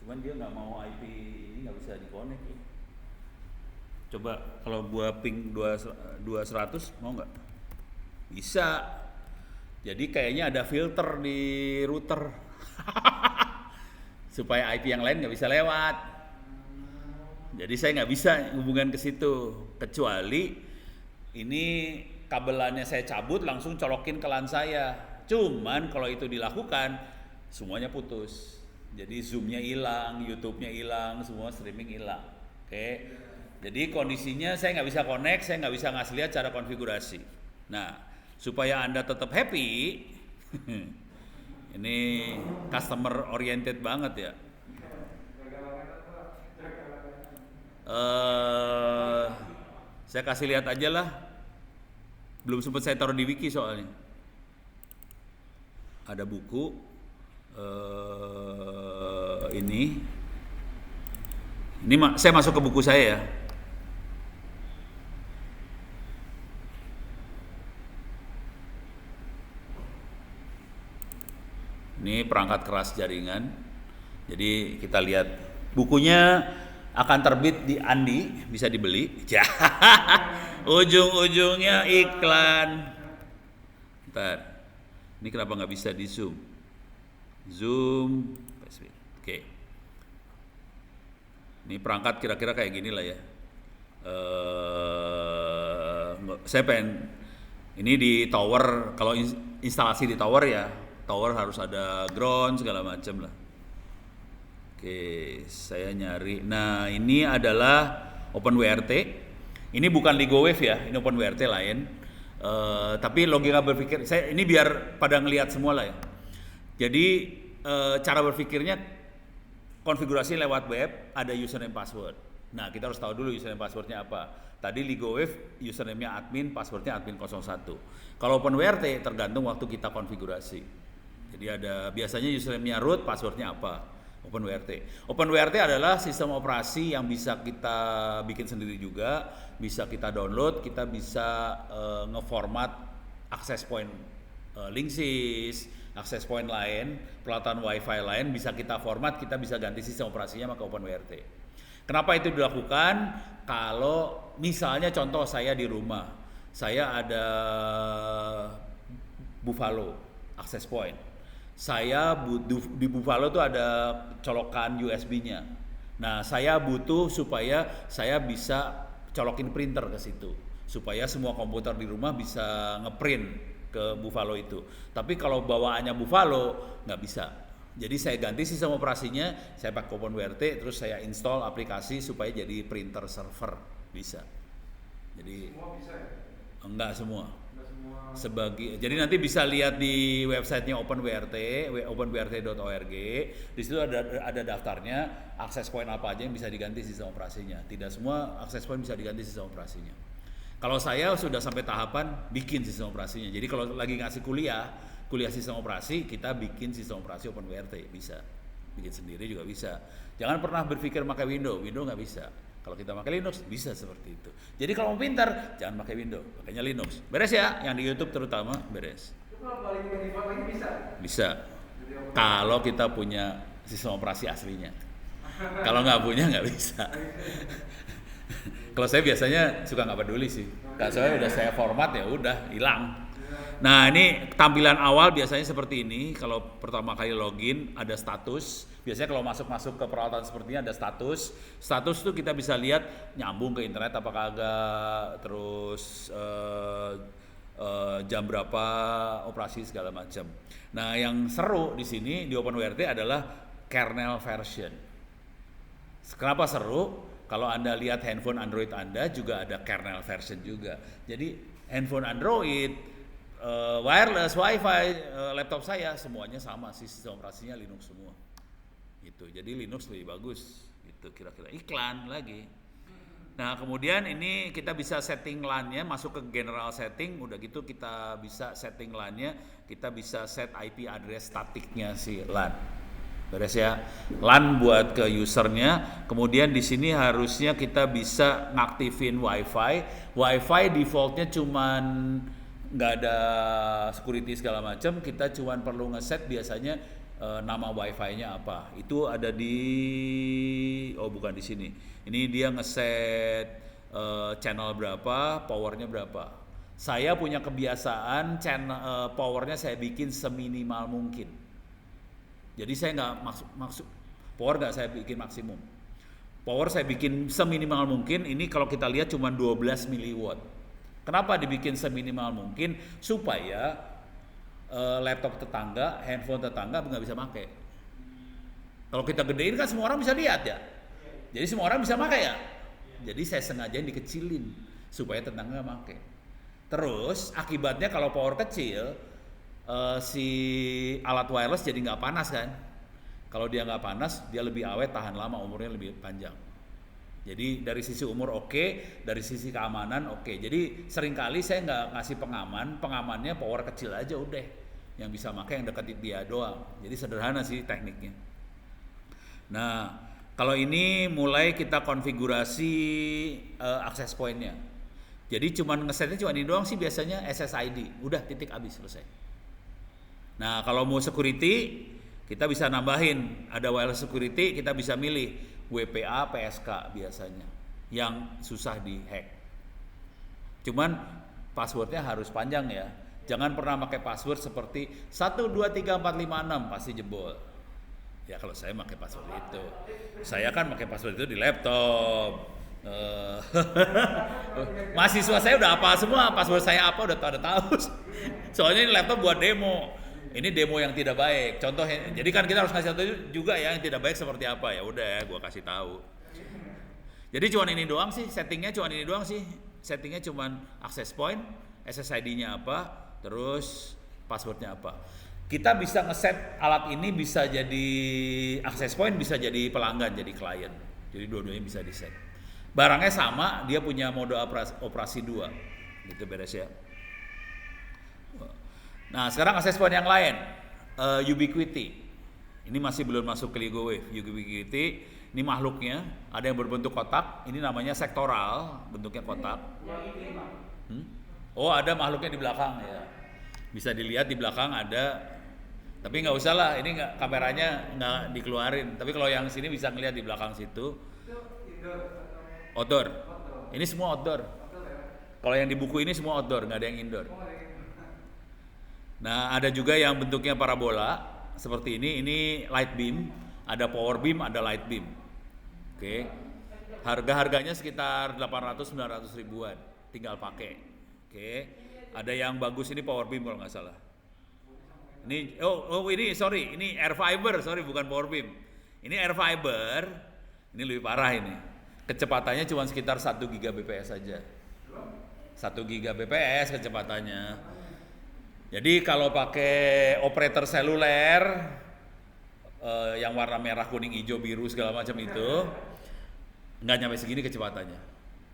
Speaker 1: Cuman dia nggak mau IP ini nggak bisa di-connect ya. Coba kalau gua ping 200 mau nggak? Bisa. Jadi kayaknya ada filter di router supaya IP yang lain nggak bisa lewat. Jadi saya nggak bisa hubungan ke situ kecuali ini kabelannya saya cabut langsung colokin ke LAN saya. Cuman kalau itu dilakukan semuanya putus. Jadi zoomnya hilang, YouTube-nya hilang, semua streaming hilang. Oke. Jadi kondisinya saya nggak bisa connect, saya nggak bisa ngasih lihat cara konfigurasi. Nah, supaya Anda tetap happy, ini customer oriented banget ya. Saya kasih lihat aja lah. Belum sempat saya taruh di wiki soalnya. Ada buku ini saya masuk ke buku saya ya. Ini perangkat keras jaringan. Jadi kita lihat bukunya akan terbit di Andi, bisa dibeli. Ujung-ujungnya iklan. Bentar. Ini kenapa nggak bisa di zoom? Zoom. Oke. Ini perangkat kira-kira kayak gini lah ya. Saya pengen ini di tower. Kalau instalasi di tower ya, tower harus ada ground segala macam lah. Oke, saya nyari. Nah, ini adalah OpenWRT. Ini bukan LegoWave ya, ini OpenWRT lain. Tapi logika berpikir, saya ini biar pada ngelihat semua lah ya. Jadi cara berpikirnya konfigurasi lewat web, ada username password. Nah, kita harus tahu dulu username passwordnya apa. Tadi LegoWave username-nya admin, passwordnya admin 01. Kalau OpenWRT tergantung waktu kita konfigurasi. Jadi ada biasanya username-nya root, passwordnya apa. OpenWRT adalah sistem operasi yang bisa kita bikin sendiri juga, bisa kita download, kita bisa ngeformat access point Linksys, access point lain, peralatan WiFi lain bisa kita format, kita bisa ganti sistem operasinya pakai OpenWRT. Kenapa itu dilakukan? Kalau misalnya contoh saya di rumah, saya ada Buffalo access point. Saya di Buffalo tuh ada colokan USB-nya. Nah, saya butuh supaya saya bisa colokin printer ke situ, supaya semua komputer di rumah bisa ngeprint ke Buffalo itu. Tapi kalau bawaannya Buffalo nggak bisa. Jadi saya ganti sistem operasinya, saya pakai OpenWRT, terus saya install aplikasi supaya jadi printer server bisa. Jadi
Speaker 2: Semua bisa ya?
Speaker 1: enggak semua.
Speaker 2: Nggak semua.
Speaker 1: Jadi nanti bisa lihat di websitenya OpenWRT, openwrt.org. Di situ ada daftarnya, akses point apa aja yang bisa diganti sistem operasinya. Tidak semua akses point bisa diganti sistem operasinya. Kalau saya sudah sampai tahapan bikin sistem operasinya. Jadi kalau lagi ngasih kuliah sistem operasi, kita bikin sistem operasi OpenWRT, bisa. Bikin sendiri juga bisa. Jangan pernah berpikir pakai Windows nggak bisa. Kalau kita pakai Linux bisa seperti itu. Jadi kalau mau pintar, jangan pakai Windows, pakainya Linux. Beres ya, yang di YouTube terutama beres.
Speaker 2: Itu kalau balik ke default lagi bisa?
Speaker 1: Bisa. Kalau kita punya sistem operasi aslinya. Kalau nggak punya nggak bisa. Kalau saya biasanya suka nggak peduli sih. Kalau saya udah saya format ya udah hilang. Nah, ini tampilan awal biasanya seperti ini. Kalau pertama kali login ada status. Biasanya kalau masuk ke peralatan seperti ini ada status. Status tuh kita bisa lihat nyambung ke internet apa kagak, terus jam berapa operasi segala macam. Nah, yang seru di sini di OpenWRT adalah kernel version. Kenapa seru? Kalau Anda lihat handphone Android Anda juga ada kernel version juga. Jadi handphone Android, wireless, WiFi, laptop saya semuanya sama sih, sistem operasinya Linux semua. Gitu. Jadi Linux lebih bagus. Gitu kira-kira. Iklan lagi. Nah, kemudian ini kita bisa setting LAN-nya, masuk ke general setting, udah gitu kita bisa setting LAN-nya, kita bisa set IP address statiknya si LAN. Beres ya. LAN buat ke usernya. Kemudian di sini harusnya kita bisa ngaktifin WiFi. WiFi defaultnya cuman nggak ada security segala macam. Kita cuman perlu ngeset biasanya nama WiFi-nya apa. Itu ada bukan di sini. Ini dia ngeset channel berapa, powernya berapa. Saya punya kebiasaan channel powernya saya bikin seminimal mungkin. Jadi saya nggak maksud power nggak saya bikin maksimum. Power saya bikin seminimal mungkin. Ini kalau kita lihat cuma 12 miliwatt. Kenapa dibikin seminimal mungkin? Supaya laptop tetangga, handphone tetangga nggak bisa pakai. Kalau kita gedein kan semua orang bisa lihat ya. Jadi semua orang bisa pakai ya. Jadi saya sengaja dikecilin supaya tetangga nggak pakai. Terus akibatnya kalau power kecil, si alat wireless jadi nggak panas kan. Kalau dia nggak panas, dia lebih awet, tahan lama, umurnya lebih panjang. Jadi dari sisi umur oke, dari sisi keamanan oke. Jadi seringkali saya nggak ngasih pengamannya power kecil aja udah, yang bisa pakai yang dekat dia doang. Jadi sederhana sih tekniknya. Nah, kalau ini mulai kita konfigurasi access point-nya. Jadi cuman ngesetnya cuma ini doang sih biasanya SSID. Udah titik habis selesai. Nah, kalau mau security kita bisa nambahin, ada wireless security, kita bisa milih WPA, PSK biasanya yang susah dihack. Cuman passwordnya harus panjang ya. Jangan pernah pakai password seperti 1234566 pasti jebol. Ya kalau saya pakai password itu. Saya kan pakai password itu di laptop. Mahasiswa saya udah apa semua, password saya apa udah pada tahu. Soalnya ini laptop buat demo. Ini demo yang tidak baik. Contoh, jadi kan kita harus kasih tahu juga ya yang tidak baik seperti apa. Ya udah, gua kasih tahu. Jadi cuman ini doang sih, settingnya cuman ini doang sih. Settingnya cuman access point, SSID-nya apa, terus passwordnya apa. Kita bisa ngeset alat ini bisa jadi access point, bisa jadi pelanggan, jadi klien. Jadi dua-duanya bisa di-set. Barangnya sama, dia punya mode operasi 2. Gitu beres ya. Nah, sekarang access point yang lain. Ubiquiti. Ini masih belum masuk ke LEGO Wave. Ubiquiti, ini makhluknya ada yang berbentuk kotak, ini namanya sektoral, bentuknya kotak. Oh, ada makhluknya di belakang ya. Bisa dilihat di belakang ada. Tapi nggak usah lah, ini nggak, kameranya nggak dikeluarin. Tapi kalau yang sini bisa ngelihat di belakang situ. Outdoor. Ini semua outdoor. Kalau yang di buku ini semua outdoor, nggak ada yang indoor. Nah, ada juga yang bentuknya parabola seperti ini. Ini light beam, ada power beam, ada light beam. Oke. Harga-harganya sekitar 800-900 ribuan, tinggal pakai. Oke. Ada yang bagus ini power beam kalau nggak salah. Ini ini air fiber, bukan power beam. Ini air fiber. Ini lebih parah ini. Kecepatannya cuma sekitar 1 Gbps saja. 1 Gbps kecepatannya. Jadi kalau pakai operator seluler yang warna merah, kuning, hijau, biru segala macam itu nggak nyampe segini kecepatannya.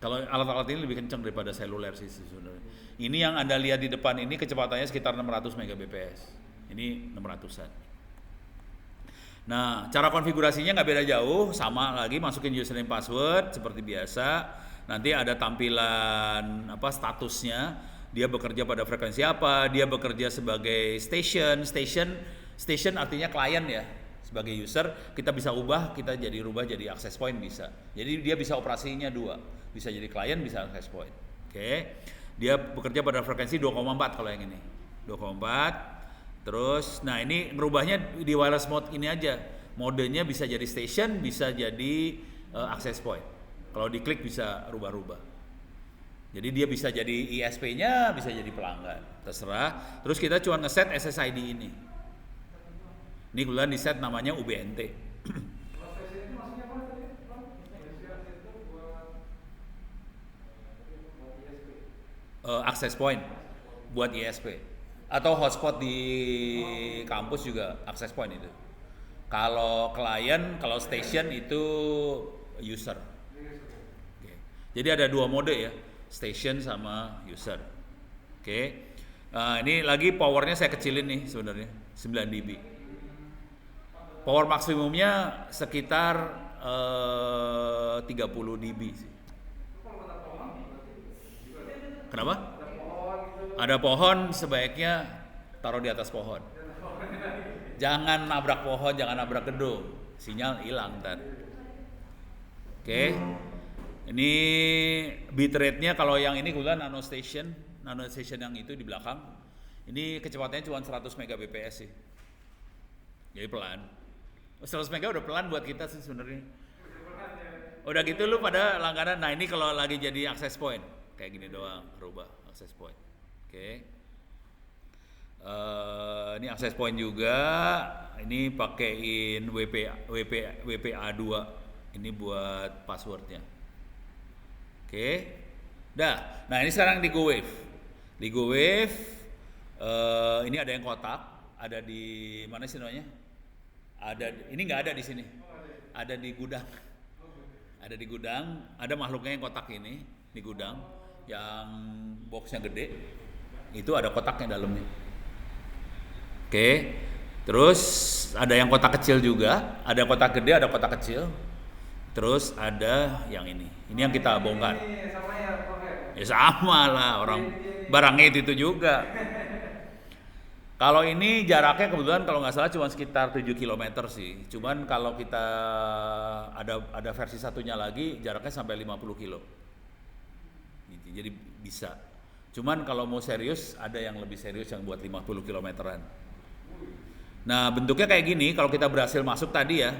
Speaker 1: Kalau alat-alat ini lebih kencang daripada seluler sih sebenarnya. Ini yang Anda lihat di depan ini kecepatannya sekitar 600 Mbps. Ini 600-an. Nah, cara konfigurasinya nggak beda jauh, sama lagi masukin username password seperti biasa. Nanti ada tampilan statusnya. Dia bekerja pada frekuensi apa, dia bekerja sebagai station artinya klien ya. Sebagai user kita bisa ubah, kita rubah jadi access point bisa. Jadi dia bisa operasinya 2, bisa jadi klien, bisa access point. Oke. Dia bekerja pada frekuensi 2,4 kalau yang ini. 2,4. Terus, nah ini ngerubahnya di wireless mode ini aja. Modenya bisa jadi station, bisa jadi access point. Kalau diklik bisa rubah-rubah. Jadi dia bisa jadi ISP-nya, bisa jadi pelanggan, terserah. Terus kita cuma ngeset SSID ini. Ini kebetulan di set namanya UBNT. Access point buat ISP. Atau hotspot di kampus juga access point itu. Kalau klien, kalau station itu user. Oke. Jadi ada 2 mode ya, station sama user. Oke. Ini lagi powernya saya kecilin nih sebenarnya, 9 dB. Power maksimumnya sekitar 30 dB sih. Kenapa? Ada pohon, sebaiknya taruh di atas pohon. Jangan nabrak pohon, jangan nabrak gedung. Sinyal hilang ntar. Oke. Ini bitrate-nya kalau yang ini kebetulan nano station yang itu di belakang. Ini kecepatannya cuma 100 Mbps sih. Jadi pelan. 100 MB udah pelan buat kita sih sebenarnya. Udah gitu lu pada langganan. Nah, ini kalau lagi jadi access point kayak gini doang, rubah access point. Oke. Ini access point juga. Ini pakein WPA2. Ini buat passwordnya. Oke. Dah. Nah, ini sekarang di GoWave. Di GoWave ini ada yang kotak, ada di mana sih namanya? Ini nggak ada di sini. Ada di gudang. Ada di gudang, ada makhluknya yang kotak ini di gudang, yang boxnya gede. Itu ada kotaknya dalamnya. Oke. Terus ada yang kotak kecil juga, ada kotak gede, ada kotak kecil. Terus ada yang ini yang kita bongkar.
Speaker 2: Ini sama ya,
Speaker 1: Ya sama lah, orang barangnya itu juga. Kalau ini jaraknya kebetulan kalau nggak salah cuma sekitar 7 km sih. Cuman kalau kita ada versi satunya lagi jaraknya sampai 50 kilo. Jadi bisa. Cuman kalau mau serius ada yang lebih serius yang buat 50 kilometeran. Nah, bentuknya kayak gini kalau kita berhasil masuk tadi ya.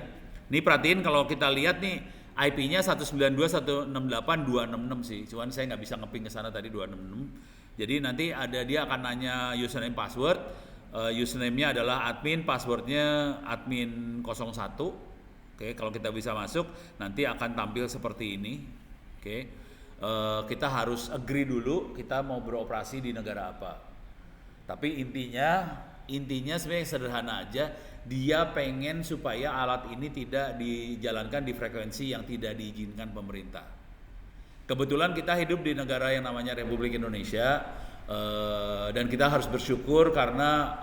Speaker 1: Nih perhatiin kalau kita lihat nih IP-nya 192.168.266 sih. Cuman saya nggak bisa ngeping ke sana tadi 266. Jadi nanti dia akan nanya username password. Username-nya adalah admin, passwordnya admin 01. Oke, kalau kita bisa masuk, nanti akan tampil seperti ini. Oke, kita harus agree dulu kita mau beroperasi di negara apa. Tapi intinya sebenarnya sederhana aja. Dia pengen supaya alat ini tidak dijalankan di frekuensi yang tidak diizinkan pemerintah. Kebetulan kita hidup di negara yang namanya Republik Indonesia, dan kita harus bersyukur karena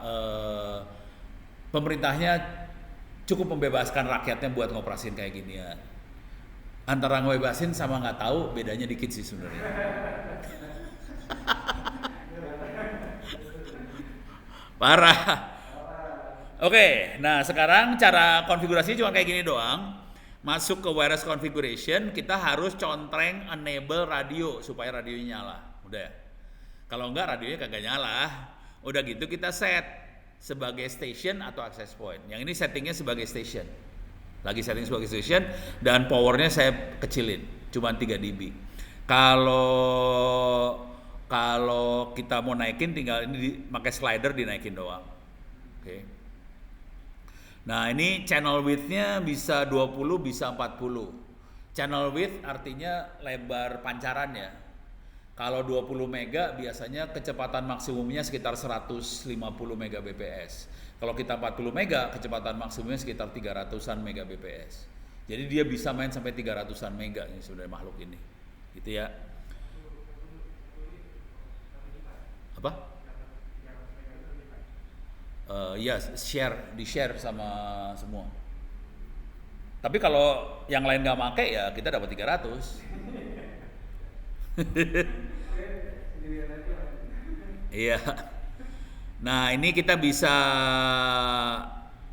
Speaker 1: pemerintahnya cukup membebaskan rakyatnya buat ngoperasin kayak ginian. Antara ngebebasin sama nggak tahu bedanya dikit sih sebenarnya. Parah. Oke, nah sekarang cara konfigurasi cuma kayak gini doang. Masuk ke wireless configuration, kita harus contreng enable radio supaya radionya nyala. Udah. Kalau enggak radionya kagak nyala. Udah gitu kita set sebagai station atau access point. Yang ini settingnya sebagai station. Lagi setting sebagai station dan powernya saya kecilin, cuma 3 dB. Kalau kita mau naikin tinggal ini pakai slider dinaikin doang. Oke. Nah, ini channel width-nya bisa 20, bisa 40. Channel width artinya lebar pancaran ya. Kalau 20 mega biasanya kecepatan maksimumnya sekitar 150 Mbps. Kalau kita 40 mega, kecepatan maksimumnya sekitar 300-an Mbps. Jadi dia bisa main sampai 300-an mega ini sebenarnya makhluk ini. Gitu ya. Apa? Ya, di-share sama semua. Tapi kalau yang lain nggak make ya kita dapat 300. Iya. Nah, ini kita bisa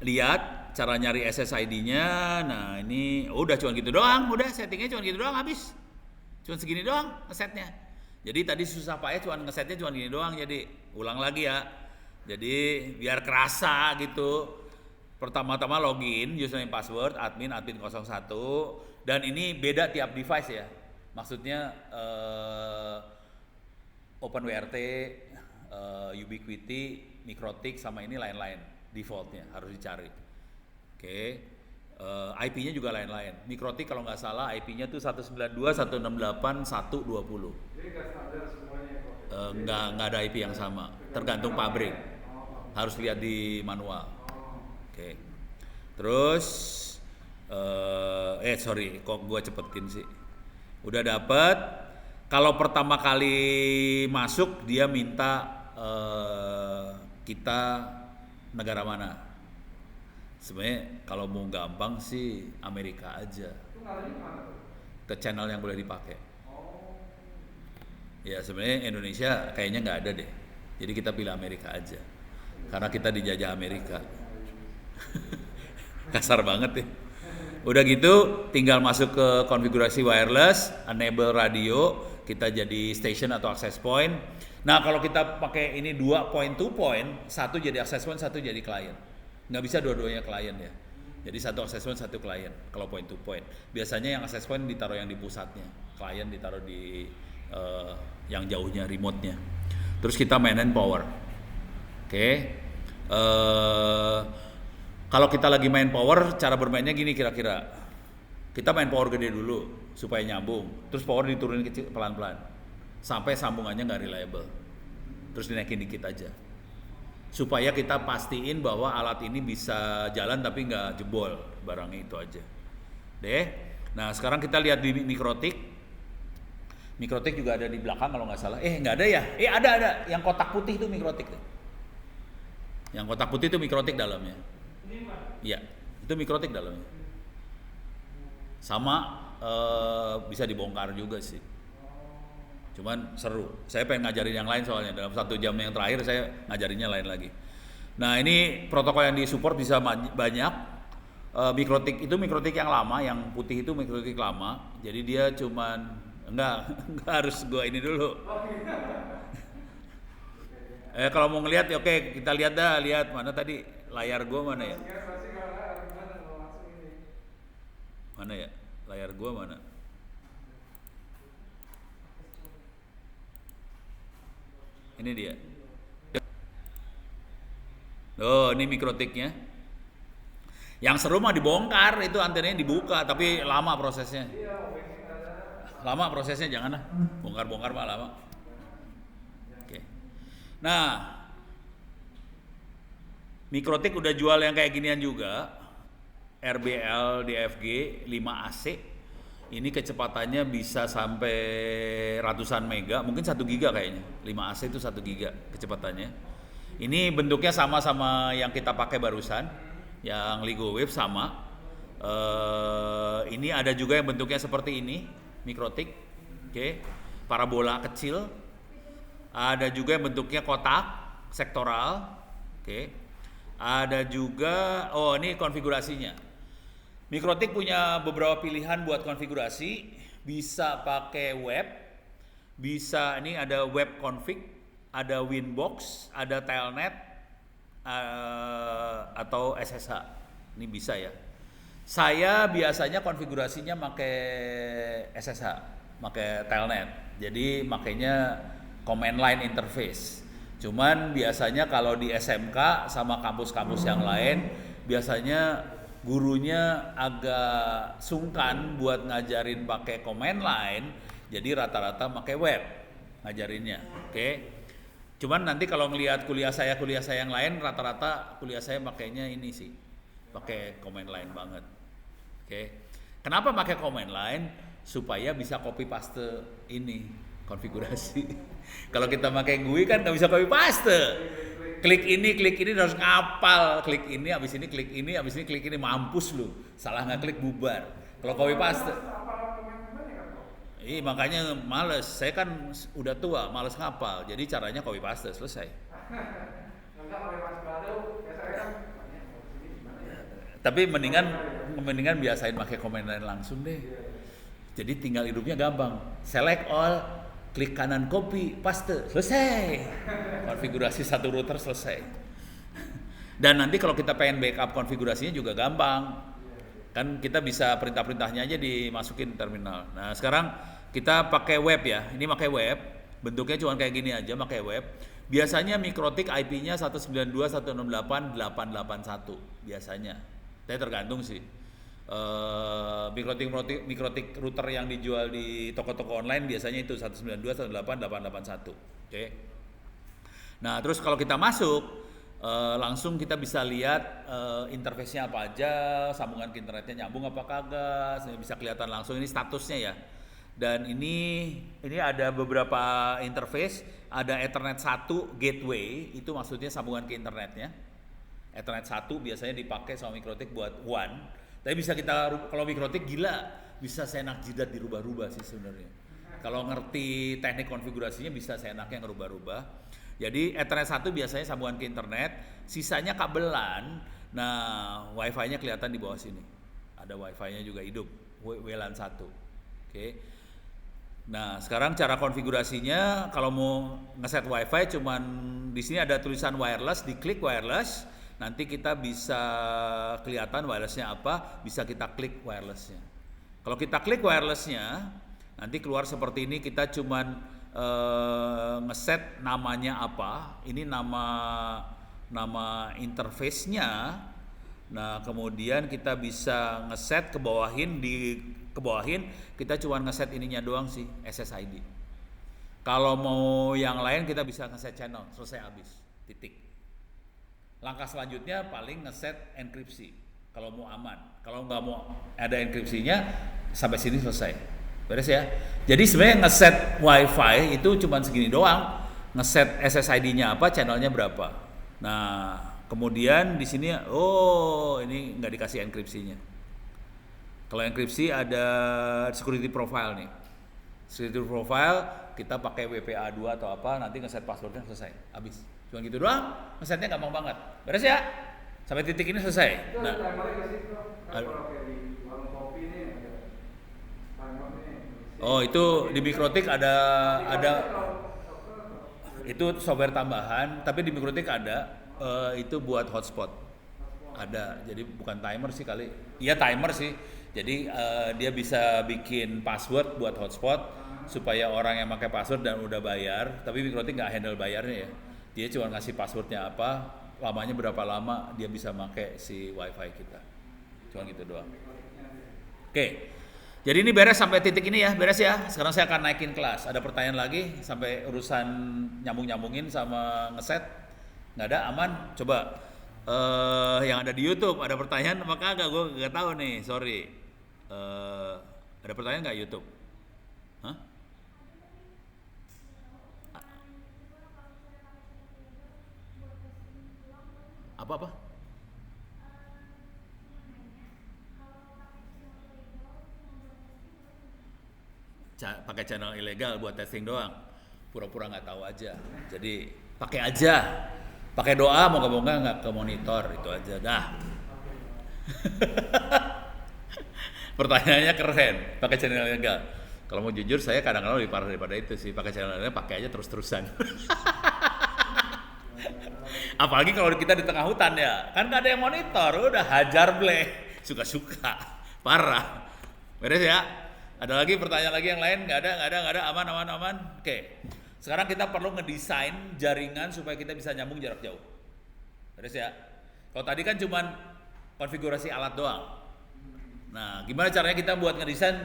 Speaker 1: lihat cara nyari SSID-nya. Nah, ini udah cuma gitu doang, udah settingnya cuma gitu doang habis. Cuma segini doang ngesetnya. Jadi tadi susah Pak ya, cuma ngesetnya cuma gini doang. Jadi ulang lagi ya. Jadi biar kerasa gitu. Pertama-tama login, username password, admin 01, dan ini beda tiap device ya. Maksudnya OpenWRT, Ubiquiti, Mikrotik sama ini lain-lain defaultnya harus dicari. Oke. IP-nya juga lain-lain. Mikrotik kalau nggak salah IP-nya tuh 192.168.120.
Speaker 2: Jadi nggak standar semuanya kok.
Speaker 1: Nggak ada IP yang sama, tergantung pabrik. Harus lihat di manual. Oke. Terus sorry, kok gue cepetin sih. Udah dapet. Kalau pertama kali masuk dia minta kita negara mana. Sebenarnya kalau mau gampang sih Amerika aja.
Speaker 2: Itu ngarahnya kemana tuh?
Speaker 1: Ke channel yang boleh dipakai. Ya sebenarnya Indonesia kayaknya nggak ada deh. Jadi kita pilih Amerika aja. Karena kita dijajah Amerika. Kasar banget ya. Udah gitu tinggal masuk ke konfigurasi wireless, enable radio, kita jadi station atau access point. Nah, kalau kita pakai ini 2 point to point, satu jadi access point, satu jadi client. Nggak bisa dua-duanya client ya. Jadi satu access point, satu client kalau point to point. Biasanya yang access point ditaruh yang di pusatnya, client ditaruh di yang jauhnya, remote-nya. Terus kita mainin power. Oke. Kalau kita lagi main power, cara bermainnya gini kira-kira. Kita main power gede dulu supaya nyambung. Terus power diturunin kecil pelan-pelan sampai sambungannya nggak reliable. Terus dinaikin dikit aja. Supaya kita pastiin bahwa alat ini bisa jalan tapi nggak jebol barangnya, itu aja. Deh. Nah, sekarang kita lihat di Mikrotik. Mikrotik juga ada di belakang kalau nggak salah. Nggak ada ya? Ada. Yang kotak putih itu Mikrotik. Yang kotak putih itu Mikrotik dalamnya. Iya, itu Mikrotik dalamnya. Sama bisa dibongkar juga sih. Cuman seru. Saya pengen ngajarin yang lain soalnya. Dalam 1 jam yang terakhir saya ngajarinnya lain lagi. Nah, ini protokol yang disupport bisa banyak. Mikrotik itu Mikrotik yang lama, yang putih itu Mikrotik lama. Jadi dia cuman enggak harus gua ini dulu. Kalau mau ngelihat, oke, kita lihat mana tadi layar gua mana ya? Mana ya? Layar gua mana? Ini dia. Oh, ini mikrotiknya. Yang seru mah dibongkar, itu antenanya dibuka, tapi lama prosesnya. Lama prosesnya, jangan lah. Bongkar-bongkar mah lama. Oke. Nah, mikrotik udah jual yang kayak ginian juga. RBL DFG 5 AC. Ini kecepatannya bisa sampai ratusan mega, mungkin 1 giga kayaknya. 5 AC itu 1 giga kecepatannya. Ini bentuknya sama-sama yang kita pakai barusan, yang Ligo Wave sama. Ini ada juga yang bentuknya seperti ini, mikrotik. Oke. Parabola kecil. Ada juga yang bentuknya kotak, sektoral. Oke. Ada juga, oh ini konfigurasinya. Mikrotik punya beberapa pilihan buat konfigurasi, bisa pakai web, bisa ini ada web config, ada Winbox, ada Telnet, atau SSH. Ini bisa ya. Saya biasanya konfigurasinya pakai SSH, pakai Telnet. Jadi makanya command line interface. Cuman biasanya kalau di SMK sama kampus-kampus yang lain, biasanya gurunya agak sungkan buat ngajarin pakai command line, jadi rata-rata pakai web ngajarinnya. Oke. Cuman nanti kalau ngelihat kuliah saya yang lain, rata-rata kuliah saya pakainya ini sih, pakai command line banget. Oke. Kenapa pakai command line? Supaya bisa copy paste ini konfigurasi. Kalau kita pakai GUI kan nggak bisa copy paste. Klik ini harus ngapal, klik ini, habis ini klik ini, habis ini klik ini, mampus lu. Salah ngeklik bubar. Kalau copy paste. Makanya males. Saya kan udah tua, males ngapal. Jadi caranya copy paste, selesai. Tapi mendingan biasain pakai command line langsung deh. Jadi tinggal hidupnya gampang. Select all, klik kanan copy, paste, selesai. Konfigurasi satu router selesai. Dan nanti kalau kita pengen backup konfigurasinya juga gampang. Kan kita bisa perintah-perintahnya aja dimasukin terminal. Nah, sekarang kita pakai web ya. Ini pakai web. Bentuknya cuma kayak gini aja, pakai web. Biasanya mikrotik IP-nya 192.168.881 biasanya. Tapi tergantung sih. Mikrotik router yang dijual di toko-toko online biasanya itu 192.168.881. Oke. Nah, terus kalau kita masuk langsung kita bisa lihat interface-nya apa aja, sambungan ke internetnya nyambung apa kagak, bisa kelihatan langsung ini statusnya ya. Dan ini ada beberapa interface, ada Ethernet 1 gateway, itu maksudnya sambungan ke internetnya. Ethernet 1 biasanya dipakai sama mikrotik buat WAN. Tapi bisa kita, kalau mikrotik gila, bisa seenak jidat dirubah-rubah sih sebenarnya. Kalau ngerti teknik konfigurasinya bisa seenaknya ngerubah-rubah. Jadi Ethernet 1 biasanya sambungan ke internet, sisanya kabelan. Nah, Wi-Fi-nya kelihatan di bawah sini. Ada Wi-Fi-nya juga hidup, WLAN 1. Oke. Nah, sekarang cara konfigurasinya kalau mau ngeset Wi-Fi cuman di sini ada tulisan wireless, diklik wireless. Nanti kita bisa kelihatan wirelessnya apa, bisa kita klik wirelessnya. Kalau kita klik wirelessnya, nanti keluar seperti ini, kita cuman ngeset namanya apa, ini nama interface-nya. Nah, kemudian kita bisa ngeset kebawahin kita cuman ngeset ininya doang sih, SSID. Kalau mau yang lain kita bisa ngeset channel, selesai habis, titik. Langkah selanjutnya paling ngeset enkripsi kalau mau aman. Kalau nggak mau ada enkripsinya, sampai sini selesai. Beres ya. Jadi sebenarnya ngeset Wi-Fi itu cuma segini doang. Ngeset SSID-nya apa, channelnya berapa. Nah, kemudian di sini ini nggak dikasih enkripsinya. Kalau enkripsi ada security profile nih. Security profile kita pakai WPA2 atau apa, nanti ngeset passwordnya selesai, habis. Cuma gitu doang, ngesetnya gampang banget. Beres ya? Sampai titik ini selesai. Nah, itu di mikrotik ada itu software tambahan, tapi di mikrotik ada itu buat hotspot. Ada, jadi bukan timer sih kali. Iya timer sih. Jadi dia bisa bikin password buat hotspot supaya orang yang pakai password dan udah bayar, tapi mikrotik nggak handle bayarnya ya. Dia cuma ngasih passwordnya apa, lamanya berapa lama dia bisa pakai si wifi kita. Cuma gitu doang. Oke. Jadi ini beres sampai titik ini ya, beres ya. Sekarang saya akan naikin kelas. Ada pertanyaan lagi sampai urusan nyambung-nyambungin sama ngeset? Nggak ada, aman? Coba yang ada di YouTube ada pertanyaan apa kagak? Gue nggak tahu nih, sorry. Ada pertanyaan nggak YouTube? Hah? Apa-apa? Pakai channel ilegal buat testing doang, pura-pura nggak tahu aja. Jadi pakai aja, pakai doa moga-moga nggak ke monitor, itu aja dah. Pertanyaannya keren, pakai channel ilegal. Kalau mau jujur saya kadang-kadang lebih parah daripada itu sih, pakai channel ilegal pakai aja terus-terusan. Apalagi kalau kita di tengah hutan ya, kan nggak ada yang monitor, udah hajar bleh, suka-suka, parah. Beres ya? Ada lagi pertanyaan lagi yang lain? Nggak ada, aman. Oke. Sekarang kita perlu ngedesain jaringan supaya kita bisa nyambung jarak jauh. Beres ya? Kalau tadi kan cuman konfigurasi alat doang. Nah, gimana caranya kita buat ngedesain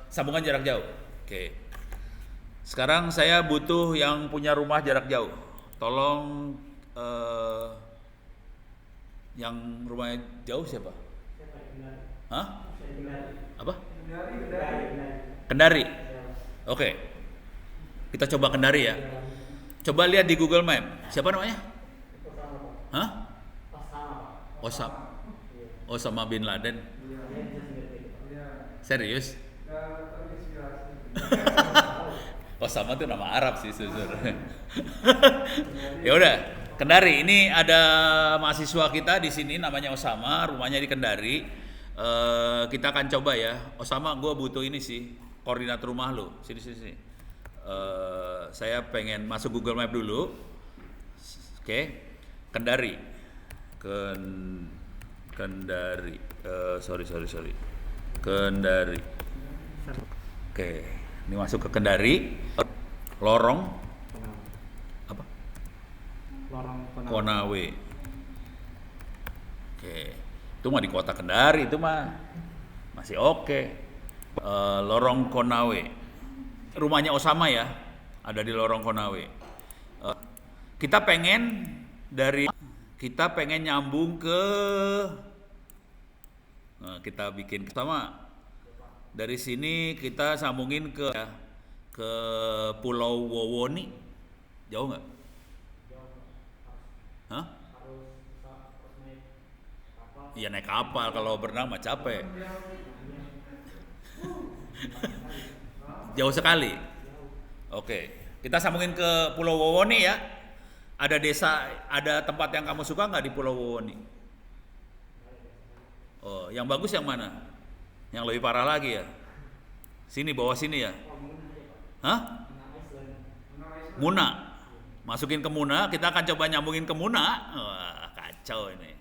Speaker 1: sambungan jarak jauh? Oke. Sekarang saya butuh yang punya rumah jarak jauh. Tolong yang rumahnya jauh siapa? Hah? Apa? Kendari. Oke. Kita coba Kendari ya. Coba lihat di Google Map. Siapa namanya? Hah? Osama bin Laden. Serius? Osama itu nama Arab sih sebenarnya. Ya udah, Kendari. Ini ada mahasiswa kita di sini namanya Osama, rumahnya di Kendari. Kita akan coba ya. Osama, gue butuh ini sih, koordinat rumah lo. Sini. Saya pengen masuk Google Map dulu. Oke. Kendari. Kendari. Sorry. Kendari. Oke. Ini masuk ke Kendari. Lorong apa?
Speaker 2: Lorong
Speaker 1: Konawe. Oke. Itu mah di kota Kendari, itu mah masih oke. Lorong Konawe. Rumahnya Osama ya, ada di Lorong Konawe. Kita pengen nyambung ke, kita bikin pertama dari sini kita sambungin ke Pulau Wowoni. Jauh nggak? Hah? Iya naik kapal, kalau berenang mah capek. Jauh sekali. Oke, kita sambungin ke Pulau Wowoni ya. Ada desa, ada tempat yang kamu suka nggak di Pulau Wowoni? Oh, yang bagus yang mana? Yang lebih parah lagi ya? Sini, bawah sini ya? Hah? Muna. Masukin ke Muna, kita akan coba nyambungin ke Muna. Wah, kacau ini.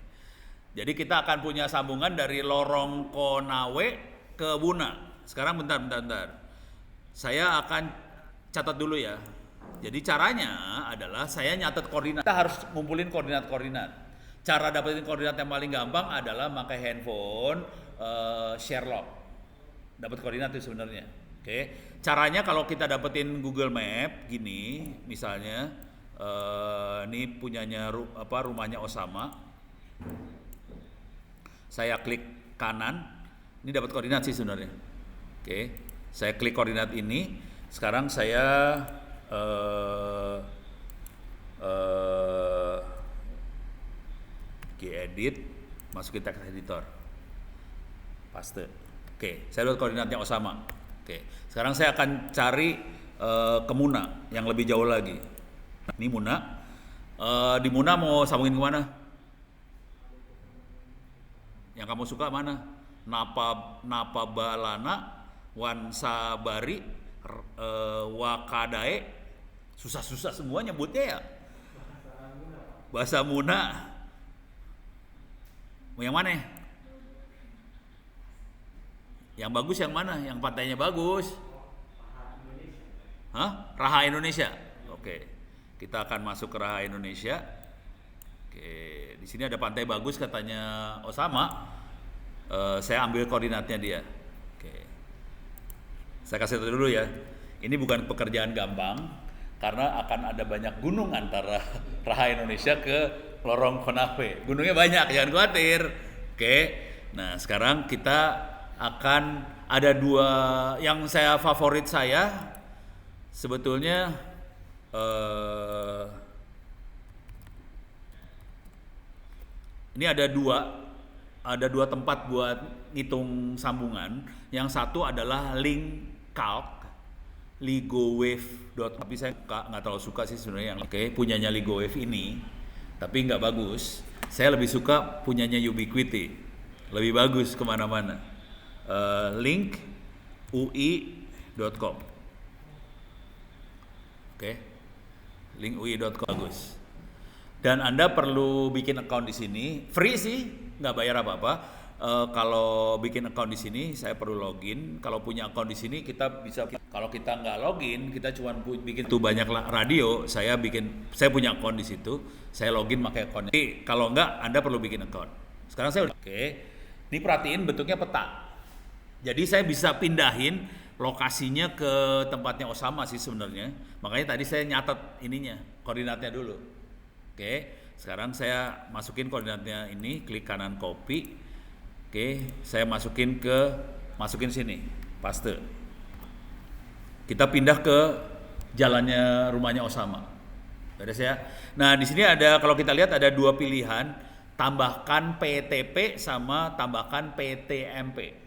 Speaker 1: Jadi kita akan punya sambungan dari Lorong Konawe ke Muna. Sekarang bentar. Saya akan catat dulu ya. Jadi caranya adalah saya nyatet koordinat. Kita harus ngumpulin koordinat-koordinat. Cara dapetin koordinat yang paling gampang adalah pakai handphone, share log. Dapat koordinat itu sebenarnya. Oke. Caranya kalau kita dapetin Google Map gini, misalnya ini punyanya rumahnya Osama. Saya klik kanan, ini dapat koordinat sih sebenarnya. Oke, saya klik koordinat ini. Sekarang saya edit, masukin text editor, paste. Oke, saya lihat koordinatnya Osama. Oke, sekarang saya akan cari ke Muna yang lebih jauh lagi. Ini Muna. Di Muna mau sambungin kemana? Yang kamu suka mana? Napabalana, Wansabari, Wakadae. Susah-susah semua nyebutnya ya. Bahasa Muna. Mau yang mana? Yang bagus yang mana? Yang pantainya bagus. Hah? Raha Indonesia. Oke. Kita akan masuk ke Raha Indonesia. Oke, di sini ada pantai bagus katanya Osama. Saya ambil koordinatnya dia. Oke. Saya kasih tahu dulu ya. Ini bukan pekerjaan gampang karena akan ada banyak gunung antara Raha Indonesia ke lorong Konawe. Gunungnya banyak, jangan khawatir. Oke. Nah, sekarang kita akan ada dua yang saya favorit saya sebetulnya ini ada dua tempat buat ngitung sambungan. Yang satu adalah link calc ligowave. Tapi saya nggak terlalu suka sih sebenarnya yang punyanya ligowave ini, tapi nggak bagus. Saya lebih suka punyanya Ubiquiti, lebih bagus kemana-mana. Link ui.com. Link ui.com bagus. Dan Anda perlu bikin account di sini, free sih, nggak bayar apa-apa. Kalau bikin account di sini, saya perlu login. Kalau punya account di sini, kita bisa. Kalau kita nggak login, kita cuma bikin tuh banyak radio. Saya punya account di situ. Saya login pakai account. Jadi kalau nggak, Anda perlu bikin account. Sekarang saya ini perhatiin bentuknya peta. Jadi saya bisa pindahin lokasinya ke tempatnya Osama sih sebenarnya. Makanya tadi saya nyatet koordinatnya dulu. Sekarang saya masukin koordinatnya ini, klik kanan copy. Saya masukin sini, paste. Kita pindah ke jalannya rumahnya Osama. Beres ya. Nah, di sini kalau kita lihat ada dua pilihan, tambahkan PTP sama tambahkan PTMP.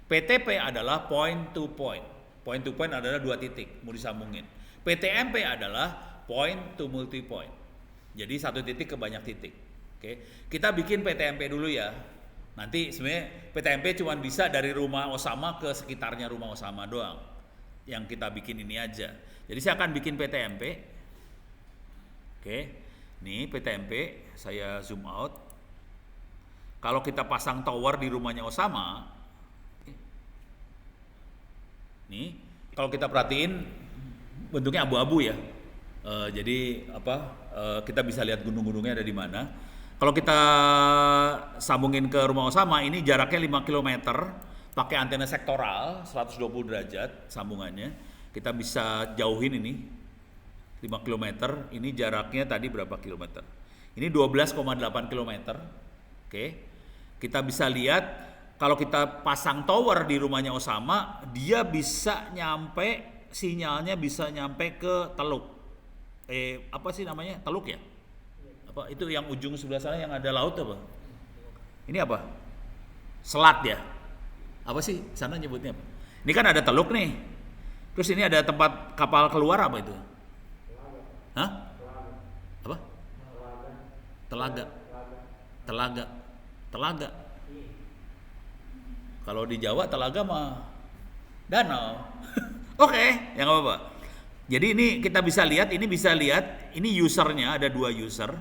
Speaker 1: PTP adalah point to point. Point to point adalah 2 titik mau disambungin. PTMP adalah point to multi point. Jadi 1 titik ke banyak titik. Kita bikin PTMP dulu ya. Nanti sebenarnya PTMP cuma bisa dari rumah Osama ke sekitarnya rumah Osama doang. Yang kita bikin ini aja. Jadi saya akan bikin PTMP. Nih PTMP, saya zoom out. Kalau kita pasang tower di rumahnya Osama, nih kalau kita perhatiin bentuknya abu-abu ya. Jadi kita bisa lihat gunung-gunungnya ada di mana. Kalau kita sambungin ke rumah Osama, ini jaraknya 5 km, pakai antena sektoral 120 derajat sambungannya. Kita bisa jauhin ini 5 km. Ini jaraknya tadi berapa kilometer? Ini 12,8 km. Kita bisa lihat kalau kita pasang tower di rumahnya Osama, dia bisa sinyalnya bisa nyampe ke Teluk. Apa sih namanya? Teluk ya? Apa itu yang ujung sebelah sana yang ada laut apa? Ini apa? Selat ya? Apa sih sana nyebutnya apa? Ini kan ada teluk nih. Terus ini ada tempat kapal keluar apa itu? Hah? Apa? Telaga. Kalau di Jawa telaga mah danau. Oke, yang apa-apa. Jadi ini kita bisa lihat, ini usernya, ada 2 user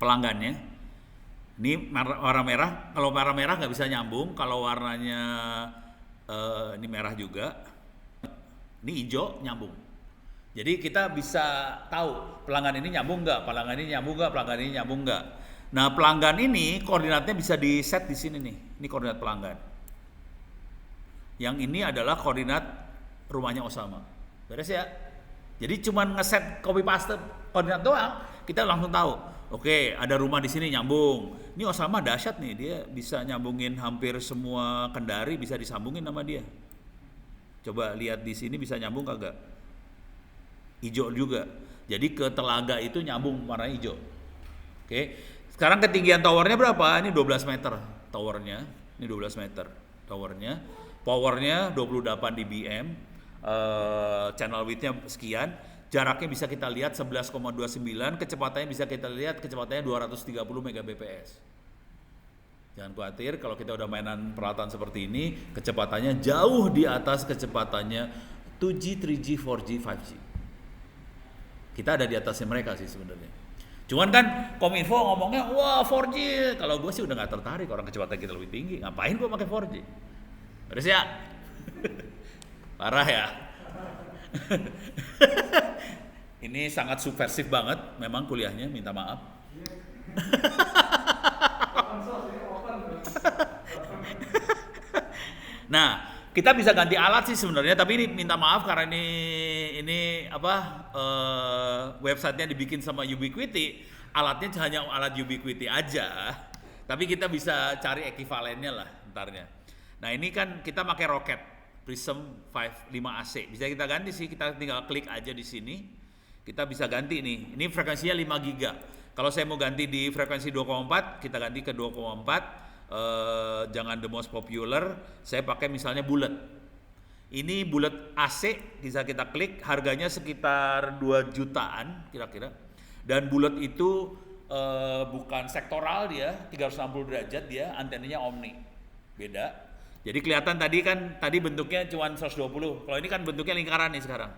Speaker 1: pelanggannya. Ini warna merah, kalau warna merah nggak bisa nyambung, kalau warnanya ini merah juga, ini hijau nyambung. Jadi kita bisa tahu pelanggan ini nyambung nggak, pelanggan ini nyambung nggak. Nah pelanggan ini koordinatnya bisa di set di sini nih, ini koordinat pelanggan. Yang ini adalah koordinat rumahnya Osama. Beres ya? Jadi cuman ngeset copy paste koordinat doang, kita langsung tahu. Oke, ada rumah di sini nyambung. Ini Osama dahsyat nih, dia bisa nyambungin hampir semua Kendari, bisa disambungin sama dia. Coba lihat di sini bisa nyambung kagak? Hijau juga. Jadi ke telaga itu nyambung warna hijau. Oke. Sekarang ketinggian towernya berapa? Ini 12 meter towernya. Ini 12 meter towernya. Powernya 28 dBm. Channel width-nya sekian. Jaraknya bisa kita lihat 11,29. Kecepatannya bisa kita lihat kecepatannya 230 Mbps. Jangan khawatir kalau kita udah mainan peralatan seperti ini, kecepatannya jauh di atas kecepatannya 2G, 3G, 4G, 5G. Kita ada di atasnya mereka sih sebenarnya. Cuman kan Kominfo ngomongnya wah 4G. Kalau gue sih udah nggak tertarik orang kecepatan kita lebih tinggi. Ngapain gue pakai 4G? Terus ya, parah ya. Ini sangat subversif banget, memang kuliahnya. Minta maaf.
Speaker 2: Open source ini open.
Speaker 1: Nah, kita bisa ganti alat sih sebenarnya, tapi ini minta maaf karena ini websitenya dibikin sama Ubiquiti, alatnya hanya alat Ubiquiti aja, tapi kita bisa cari ekivalennya lah entarnya. Nah ini kan kita pakai Rocket Prism 5 AC, bisa kita ganti sih, kita tinggal klik aja di sini, kita bisa ganti nih, ini frekuensinya 5 giga. Kalau saya mau ganti di frekuensi 2,4, kita ganti ke 2,4. Jangan the most popular, saya pakai misalnya bulat. Ini bulat AC, bisa kita klik, harganya sekitar 2 jutaan kira-kira. Dan bulat itu bukan sektoral dia, 360 derajat dia, antenanya omni. Beda. Jadi kelihatan tadi bentuknya cuma 120. Kalau ini kan bentuknya lingkaran nih sekarang.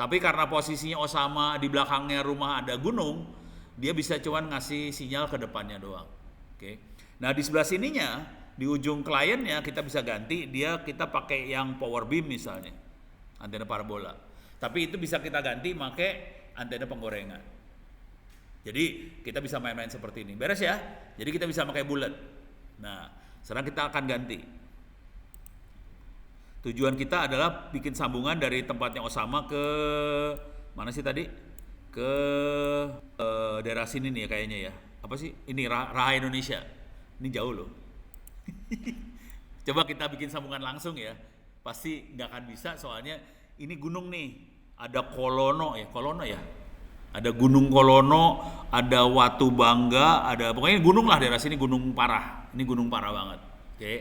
Speaker 1: Tapi karena posisinya Osama di belakangnya rumah ada gunung, dia bisa cuma ngasih sinyal ke depannya doang. Oke. Nah di sebelah sininya, di ujung kliennya kita bisa ganti, kita pakai yang power beam misalnya, antena parabola. Tapi itu bisa kita ganti pakai antena penggorengan. Jadi kita bisa main-main seperti ini, beres ya. Jadi kita bisa pakai bulat. Nah sekarang kita akan ganti. Tujuan kita adalah bikin sambungan dari tempatnya Osama ke mana sih tadi? Ke daerah sini nih ya kayaknya ya. Apa sih? Ini Raha Indonesia. Ini jauh loh. Coba kita bikin sambungan langsung ya. Pasti nggak akan bisa soalnya ini gunung nih. Ada Kolono ya. Ada Gunung Kolono, ada Watu Bangga, ada pokoknya gunung lah daerah sini, gunung parah. Ini gunung parah banget. Oke.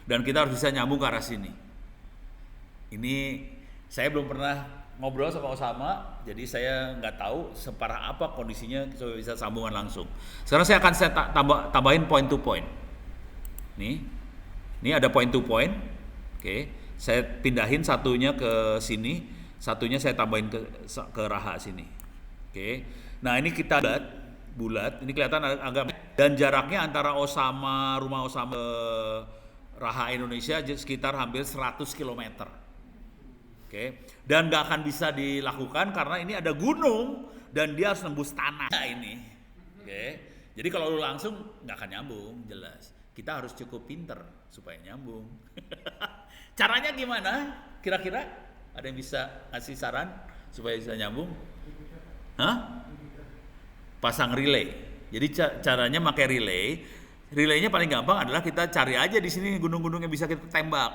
Speaker 1: Dan kita harus bisa nyambung ke arah sini. Ini saya belum pernah ngobrol sama Osama, jadi saya nggak tahu separah apa kondisinya supaya bisa sambungan langsung. Sekarang saya akan tambahin point to point. Ini ada point to point. Oke, saya pindahin satunya ke sini, satunya saya tambahin ke Raha sini. Oke, nah ini kita bulat. Ini kelihatan agak dan jaraknya antara rumah Osama ke Raha Indonesia sekitar hampir 100 km. Oke, dan nggak akan bisa dilakukan karena ini ada gunung dan dia harus nembus tanah ini. Oke, jadi kalau lu langsung nggak akan nyambung, jelas. Kita harus cukup pinter supaya nyambung. Caranya gimana? Kira-kira ada yang bisa kasih saran supaya bisa nyambung? Hah? Pasang relay. Jadi caranya pakai relay. Relaynya paling gampang adalah kita cari aja di sini gunung-gunung yang bisa kita tembak.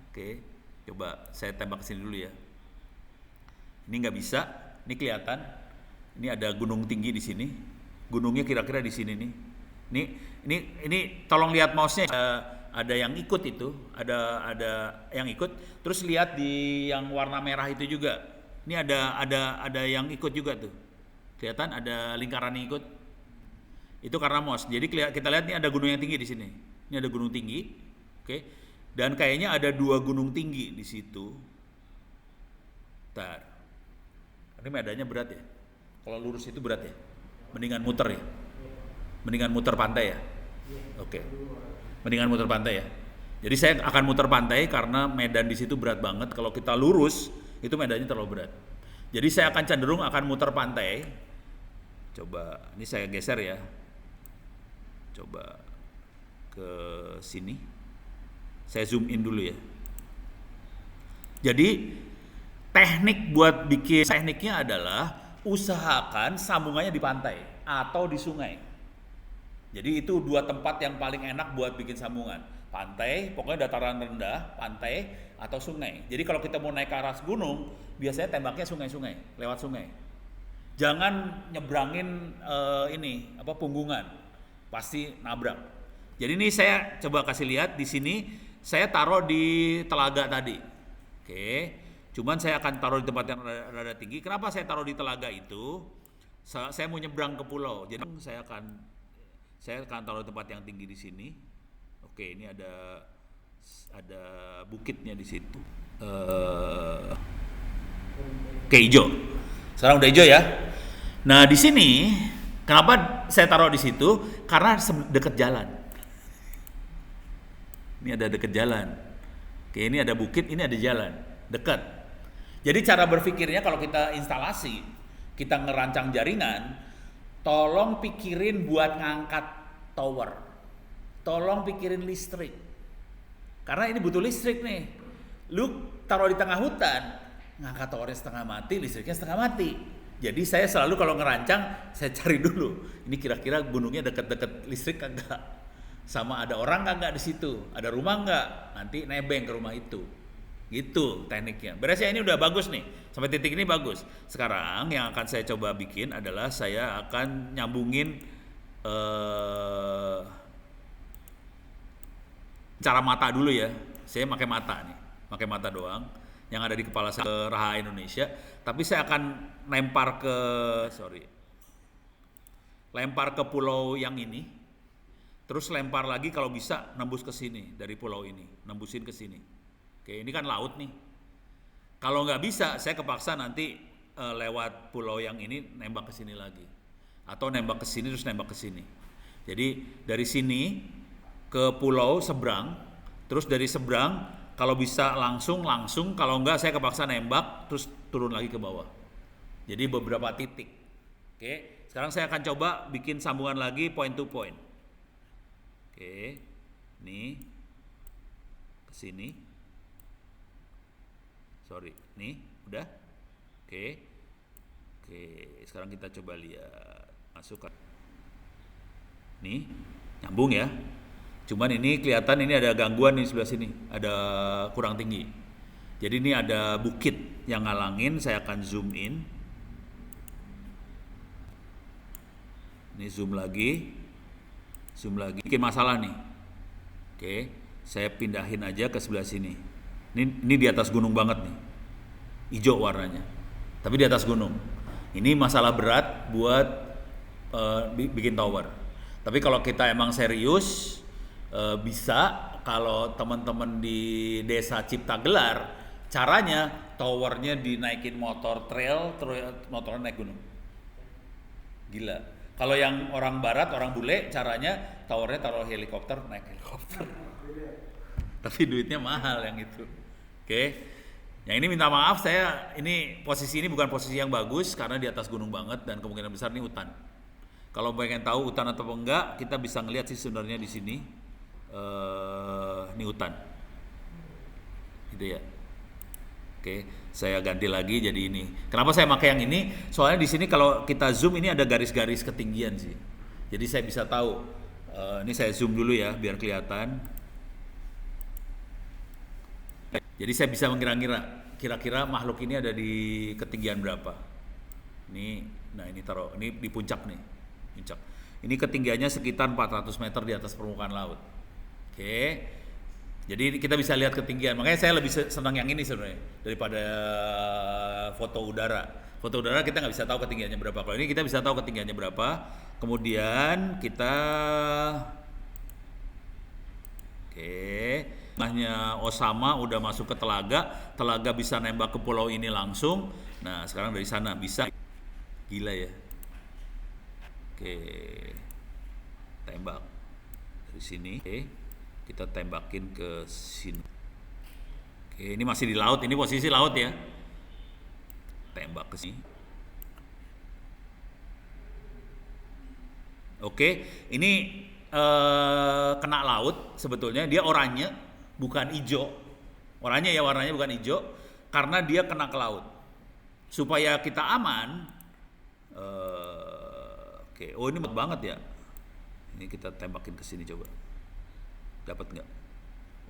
Speaker 1: Oke. Coba saya tembak ke sini dulu ya. Ini nggak bisa, ini kelihatan. Ini ada gunung tinggi di sini. Gunungnya kira-kira di sini nih. Ini tolong lihat mouse-nya. Ada yang ikut itu, ada yang ikut. Terus lihat di yang warna merah itu juga. Ini ada yang ikut juga tuh. Kelihatan ada lingkaran yang ikut. Itu karena mouse. Jadi kita lihat nih ada gunung yang tinggi di sini. Ini ada gunung tinggi. Oke. Dan kayaknya ada 2 gunung tinggi di situ. Bentar. Ini medannya berat ya. Kalau lurus itu berat ya. Mendingan muter ya. Mendingan muter pantai ya. Oke. Mendingan muter pantai ya. Jadi saya akan muter pantai karena medan di situ berat banget. Kalau kita lurus itu medannya terlalu berat. Jadi saya akan cenderung akan muter pantai. Coba ini saya geser ya. Coba ke sini. Saya zoom in dulu ya. Jadi tekniknya adalah usahakan sambungannya di pantai atau di sungai. Jadi itu 2 tempat yang paling enak buat bikin sambungan. Pantai, pokoknya dataran rendah, pantai atau sungai. Jadi kalau kita mau naik ke arah gunung, biasanya tembaknya sungai-sungai, lewat sungai. Jangan nyebrangin punggungan, pasti nabrak. Jadi ini saya coba kasih lihat di sini. Saya taruh di telaga tadi. Oke. Cuman saya akan taruh di tempat yang rada tinggi. Kenapa saya taruh di telaga itu? Saya mau nyebrang ke pulau. Jadi saya akan taruh di tempat yang tinggi di sini. Oke, ini ada bukitnya di situ. Oke, hijau. Sekarang udah hijau ya. Nah, di sini kenapa saya taruh di situ? Karena dekat jalan. Ini ada dekat jalan. Oke, ini ada bukit, ini ada jalan. Dekat. Jadi cara berpikirnya kalau kita instalasi, kita ngerancang jaringan, tolong pikirin buat ngangkat tower. Tolong pikirin listrik. Karena ini butuh listrik nih. Lu taruh di tengah hutan, ngangkat towernya setengah mati, listriknya setengah mati. Jadi saya selalu kalau ngerancang, saya cari dulu. Ini kira-kira gunungnya deket-deket listrik kagak? Sama ada orang kagak di situ? Ada rumah nggak? Nanti nebeng ke rumah itu. Gitu tekniknya. Beres ya, ini udah bagus nih. Sampai titik ini bagus. Sekarang yang akan saya coba bikin adalah saya akan nyambungin cara mata dulu ya. Saya pakai mata nih. Pakai mata doang yang ada di kepala saya ke Raha Indonesia. Tapi saya akan lempar ke pulau yang ini. Terus lempar lagi kalau bisa nembus ke sini dari pulau ini, nembusin ke sini. Oke, ini kan laut nih. Kalau nggak bisa, saya kepaksa nanti lewat pulau yang ini nembak ke sini lagi, atau nembak ke sini terus nembak ke sini. Jadi dari sini ke pulau seberang, terus dari seberang kalau bisa langsung, kalau nggak saya kepaksa nembak terus turun lagi ke bawah. Jadi beberapa titik. Oke, sekarang saya akan coba bikin sambungan lagi point to point. Oke, nih ke sini. Nih udah. Oke, sekarang kita coba lihat, masukkan. Nih, nyambung ya. Cuman ini kelihatan ini ada gangguan di sebelah sini, ada kurang tinggi. Jadi ini ada bukit yang ngalangin, saya akan zoom in. Ini zoom lagi, bikin masalah nih. Oke, saya pindahin aja ke sebelah sini. Ini di atas gunung banget nih, hijau warnanya, tapi di atas gunung. Ini masalah berat buat bikin tower. Tapi kalau kita emang serius, bisa. Kalau teman-teman di desa Cipta Gelar, caranya towernya dinaikin motor trail, terus motornya naik gunung. Gila. Kalau yang orang barat, orang bule, caranya towernya taruh helikopter, naik helikopter. Tapi duitnya mahal yang itu. Oke. Yang ini minta maaf, posisi ini bukan posisi yang bagus karena di atas gunung banget dan kemungkinan besar ini hutan. Kalau pengen tahu hutan atau enggak, kita bisa ngelihat sih sebenarnya di sini. Ini hutan. Gitu ya. Oke, saya ganti lagi jadi ini. Kenapa saya pakai yang ini? Soalnya di sini kalau kita zoom ini ada garis-garis ketinggian sih. Jadi saya bisa tahu. Ini saya zoom dulu ya biar kelihatan. Jadi saya bisa mengira-ngira kira-kira makhluk ini ada di ketinggian berapa. Ini di puncak nih. Puncak. Ini ketinggiannya sekitar 400 meter di atas permukaan laut. Oke. Jadi kita bisa lihat ketinggian. Makanya saya lebih senang yang ini sebenarnya daripada foto udara. Foto udara kita nggak bisa tahu ketinggiannya berapa. Kalau ini kita bisa tahu ketinggiannya berapa. Kemudian kita Mahnya Osama udah masuk ke telaga bisa nembak ke pulau ini langsung. Nah sekarang dari sana bisa, gila ya. Oke, tembak dari sini. Kita tembakin ke sini. Oke, ini masih di laut, ini posisi laut ya. Tembak ke sini. Oke, ini kena laut sebetulnya, dia oranye bukan hijau. Oranye ya, warnanya bukan hijau karena dia kena ke laut. Supaya kita aman. Oke, oh ini berat banget ya. Ini kita tembakin ke sini coba. Dapat nggak?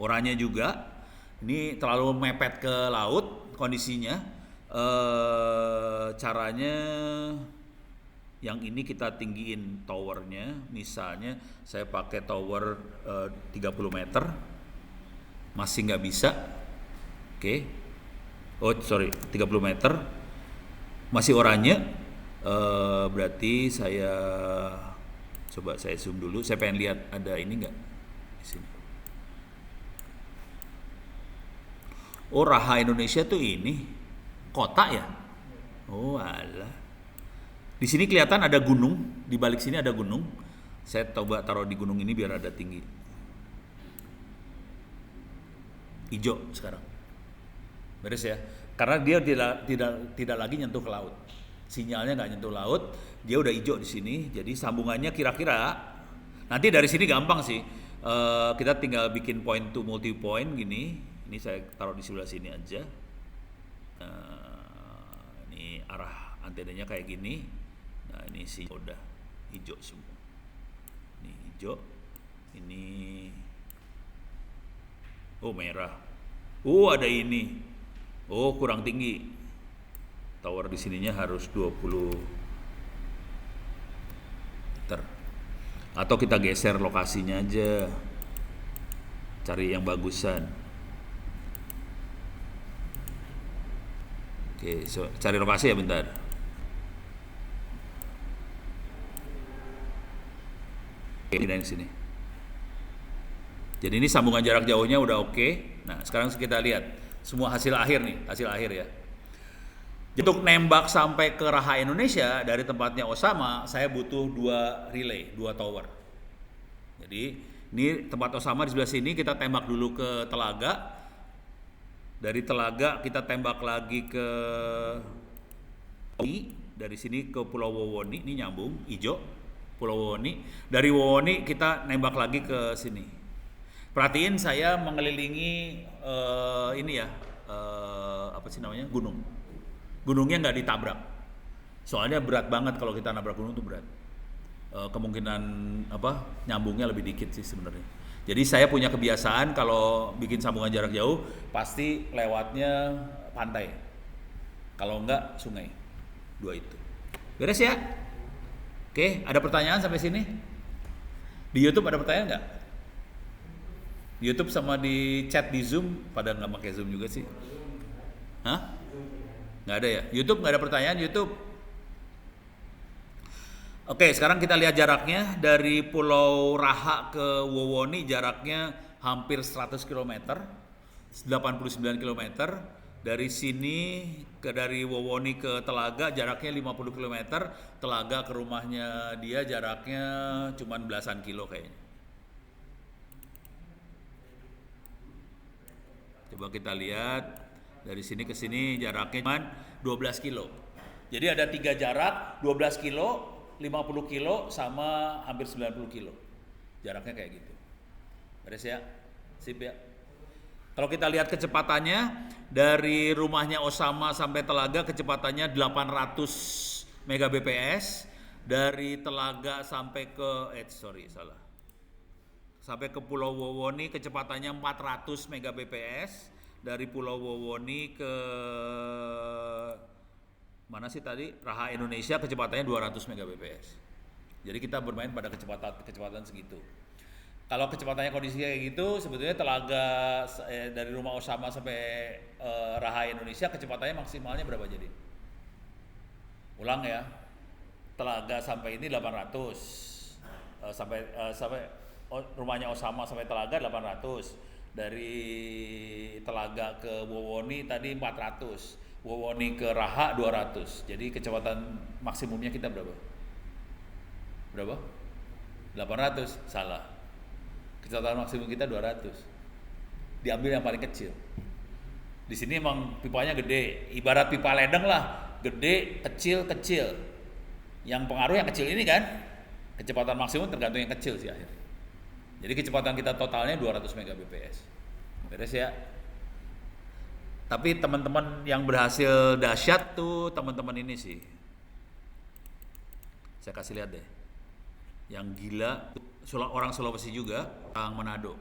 Speaker 1: Oranye juga. Ini terlalu mepet ke laut kondisinya. Caranya yang ini kita tinggiin towernya. Misalnya saya pakai tower 30 meter. Masih nggak bisa. Oke. Oh sorry, 30 meter. Masih oranye. Berarti saya coba saya zoom dulu. Saya pengen lihat ada ini nggak di sini. Oh, Raha Indonesia tuh ini kota ya? Oh alah. Di sini kelihatan ada gunung, di balik sini ada gunung. Saya coba taruh di gunung ini biar ada tinggi. Hijau sekarang. Beres ya? Karena dia tidak lagi nyentuh ke laut. sinyalnya nggak nyentuh laut, dia udah hijau di sini. Jadi sambungannya kira-kira nanti dari sini gampang sih. Kita tinggal bikin point to multi point gini. Ini saya taruh di sebelah sini aja. Ini arah antenanya kayak gini. Nah ini sih udah hijau semua. Ini hijau. Ini merah. Ada ini. Kurang tinggi. Tower di sininya harus 20 meter. Atau kita geser lokasinya aja. Cari yang bagusan. Oke, cari lokasi ya bentar. Ini dari sini. Jadi ini sambungan jarak jauhnya udah oke. Nah, sekarang kita lihat semua hasil akhir ya. Untuk nembak sampai ke Raha Indonesia dari tempatnya Osama, saya butuh 2 relay, 2 tower. Jadi ini tempat Osama di sebelah sini, kita tembak dulu ke Telaga. Dari Telaga kita tembak lagi ke dari sini ke Pulau Wowoni, ini nyambung hijau Pulau Wowoni. Dari Wowoni kita nembak lagi ke sini. Perhatiin saya mengelilingi apa sih namanya, gunung. Gunungnya nggak ditabrak. Soalnya berat banget kalau kita nabrak gunung tuh berat. Kemungkinan nyambungnya lebih dikit sih sebenarnya. Jadi saya punya kebiasaan kalau bikin sambungan jarak jauh pasti lewatnya pantai. Kalau enggak sungai. 2 itu. Beres ya? Oke, ada pertanyaan sampai sini? Di YouTube ada pertanyaan nggak? Di YouTube sama di chat di Zoom pada nggak pakai Zoom juga sih? Hah? Nggak ada ya? YouTube nggak ada pertanyaan YouTube? Oke, sekarang kita lihat jaraknya dari Pulau Raha ke Wowoni, jaraknya hampir 100 km, 89 km. Dari sini dari Wowoni ke Telaga jaraknya 50 km, Telaga ke rumahnya dia jaraknya cuma belasan kilo kayaknya. Coba kita lihat dari sini ke sini jaraknya cuma 12 kilo. Jadi ada 3 jarak, 12 kilo, 50 kilo sama hampir 90 kilo. Jaraknya kayak gitu. Beres ya? Sip ya? Kalau kita lihat kecepatannya dari rumahnya Osama sampai Telaga kecepatannya 800 Mbps. Dari Telaga sampai ke sampai ke Pulau Wowoni kecepatannya 400 Mbps. Dari Pulau Wowoni ke mana sih tadi? Raha Indonesia kecepatannya 200 Mbps. Jadi kita bermain pada kecepatan segitu. Kalau kecepatannya kondisinya kayak gitu, sebetulnya Telaga dari rumah Osama sampai Raha Indonesia kecepatannya maksimalnya berapa jadi? Ulang ya. Telaga sampai ini 800. Sampai rumahnya Osama sampai Telaga 800. Dari Telaga ke Wowoni tadi 400. Wowoni ke Raha 200. Jadi kecepatan maksimumnya kita berapa? Berapa? 800. Salah. Kecepatan maksimum kita 200. Diambil yang paling kecil. Di sini emang pipanya gede. Ibarat pipa ledeng lah. Gede, kecil, kecil. Yang pengaruh yang kecil ini kan. Kecepatan maksimum tergantung yang kecil sih akhirnya. Jadi kecepatan kita totalnya 200 Mbps. Beres ya? Tapi teman-teman yang berhasil dahsyat tuh teman-teman ini sih. Saya kasih lihat deh. Yang gila orang Sulawesi juga, orang Manado.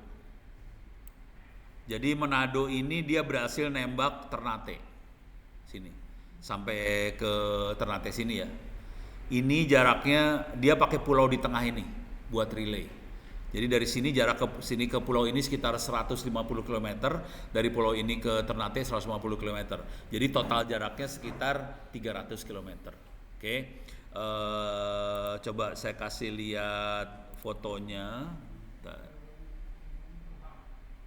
Speaker 1: Jadi Manado ini dia berhasil nembak Ternate. Sini. Sampai ke Ternate sini ya. Ini jaraknya dia pakai pulau di tengah ini buat relay. Jadi dari sini jarak ke sini ke pulau ini sekitar 150 km, dari pulau ini ke Ternate 150 km. Jadi total jaraknya sekitar 300 km. Oke. Coba saya kasih lihat fotonya.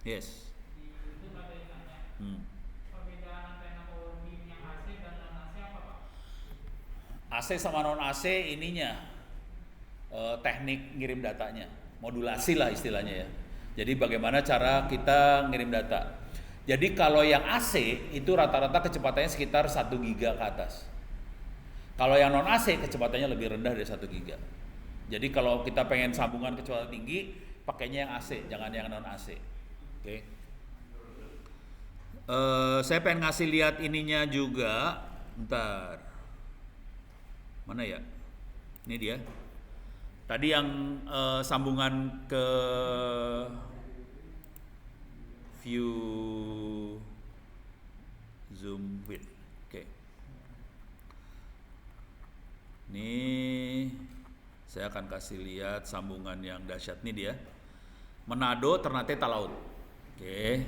Speaker 1: Yes.
Speaker 3: Itu ada yang nanya. Perbedaan antena power beam yang AC dan non AC apa, Pak?
Speaker 1: AC sama non AC ininya teknik ngirim datanya. Modulasi lah istilahnya ya. Jadi bagaimana cara kita ngirim data. Jadi kalau yang AC itu rata-rata kecepatannya sekitar 1 giga ke atas. Kalau yang non AC kecepatannya lebih rendah dari 1 giga. Jadi kalau kita pengen sambungan kecepatan tinggi, pakainya yang AC, jangan yang non AC. Oke. Saya pengen ngasih lihat ininya juga. Bentar. Mana ya? Ini dia. Tadi yang sambungan ke view zoom width. Oke. Nih saya akan kasih lihat sambungan yang dahsyat nih dia. Manado, Ternate, Talaut. Oke.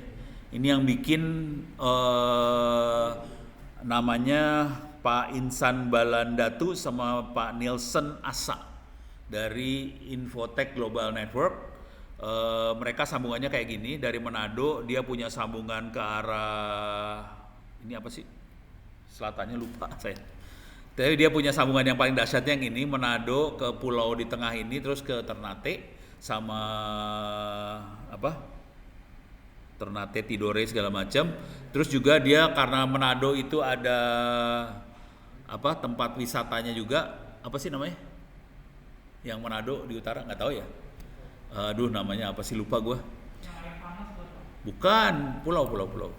Speaker 1: Ini yang bikin namanya Pak Insan Balandatu sama Pak Nielsen Asa dari Infotech Global Network. Mereka sambungannya kayak gini, dari Manado dia punya sambungan ke arah ini apa sih? Selatannya lupa saya. Tapi dia punya sambungan yang paling dahsyatnya yang ini, Manado ke pulau di tengah ini, terus ke Ternate sama apa? Ternate, Tidore segala macam. Terus juga dia karena Manado itu ada apa? Tempat wisatanya juga, apa sih namanya? Yang Manado di utara, nggak tahu ya. Aduh namanya apa sih, lupa gue.
Speaker 3: Yang air panas buat apa?
Speaker 1: Bukan, pulau.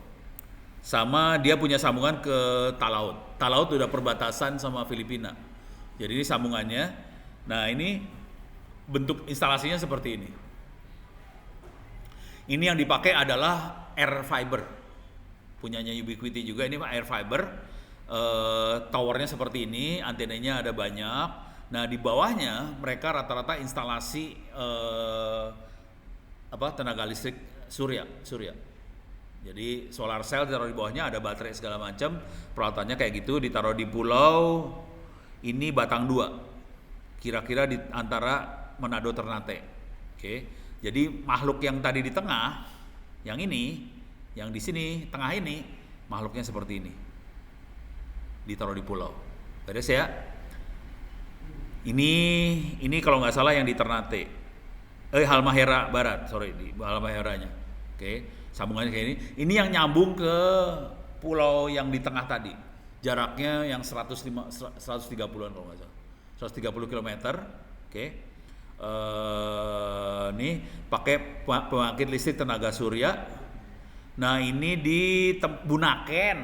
Speaker 1: Sama dia punya sambungan ke Talaut. Talaut udah perbatasan sama Filipina. Jadi ini sambungannya. Nah ini bentuk instalasinya seperti ini. Ini yang dipakai adalah air fiber. Punyanya Ubiquiti juga, ini air fiber. Towernya seperti ini, antenanya ada banyak. Nah di bawahnya mereka rata-rata instalasi tenaga listrik surya. Jadi solar cell ditaruh di bawahnya, ada baterai segala macam, peralatannya kayak gitu, ditaruh di pulau ini Batang 2, kira-kira di antara Manado Ternate. Oke, jadi makhluk yang tadi di tengah, yang ini, yang di sini tengah ini, makhluknya seperti ini, ditaruh di pulau. Beres ya? Ini kalau nggak salah yang di Ternate, Halmahera Barat, di Halmaheranya. Oke. Sambungannya kayak ini. Ini yang nyambung ke pulau yang di tengah tadi. Jaraknya yang 130-an kalau nggak salah. 130 km. Oke. Nih pakai pembangkit listrik tenaga surya. Nah, ini di Bunaken.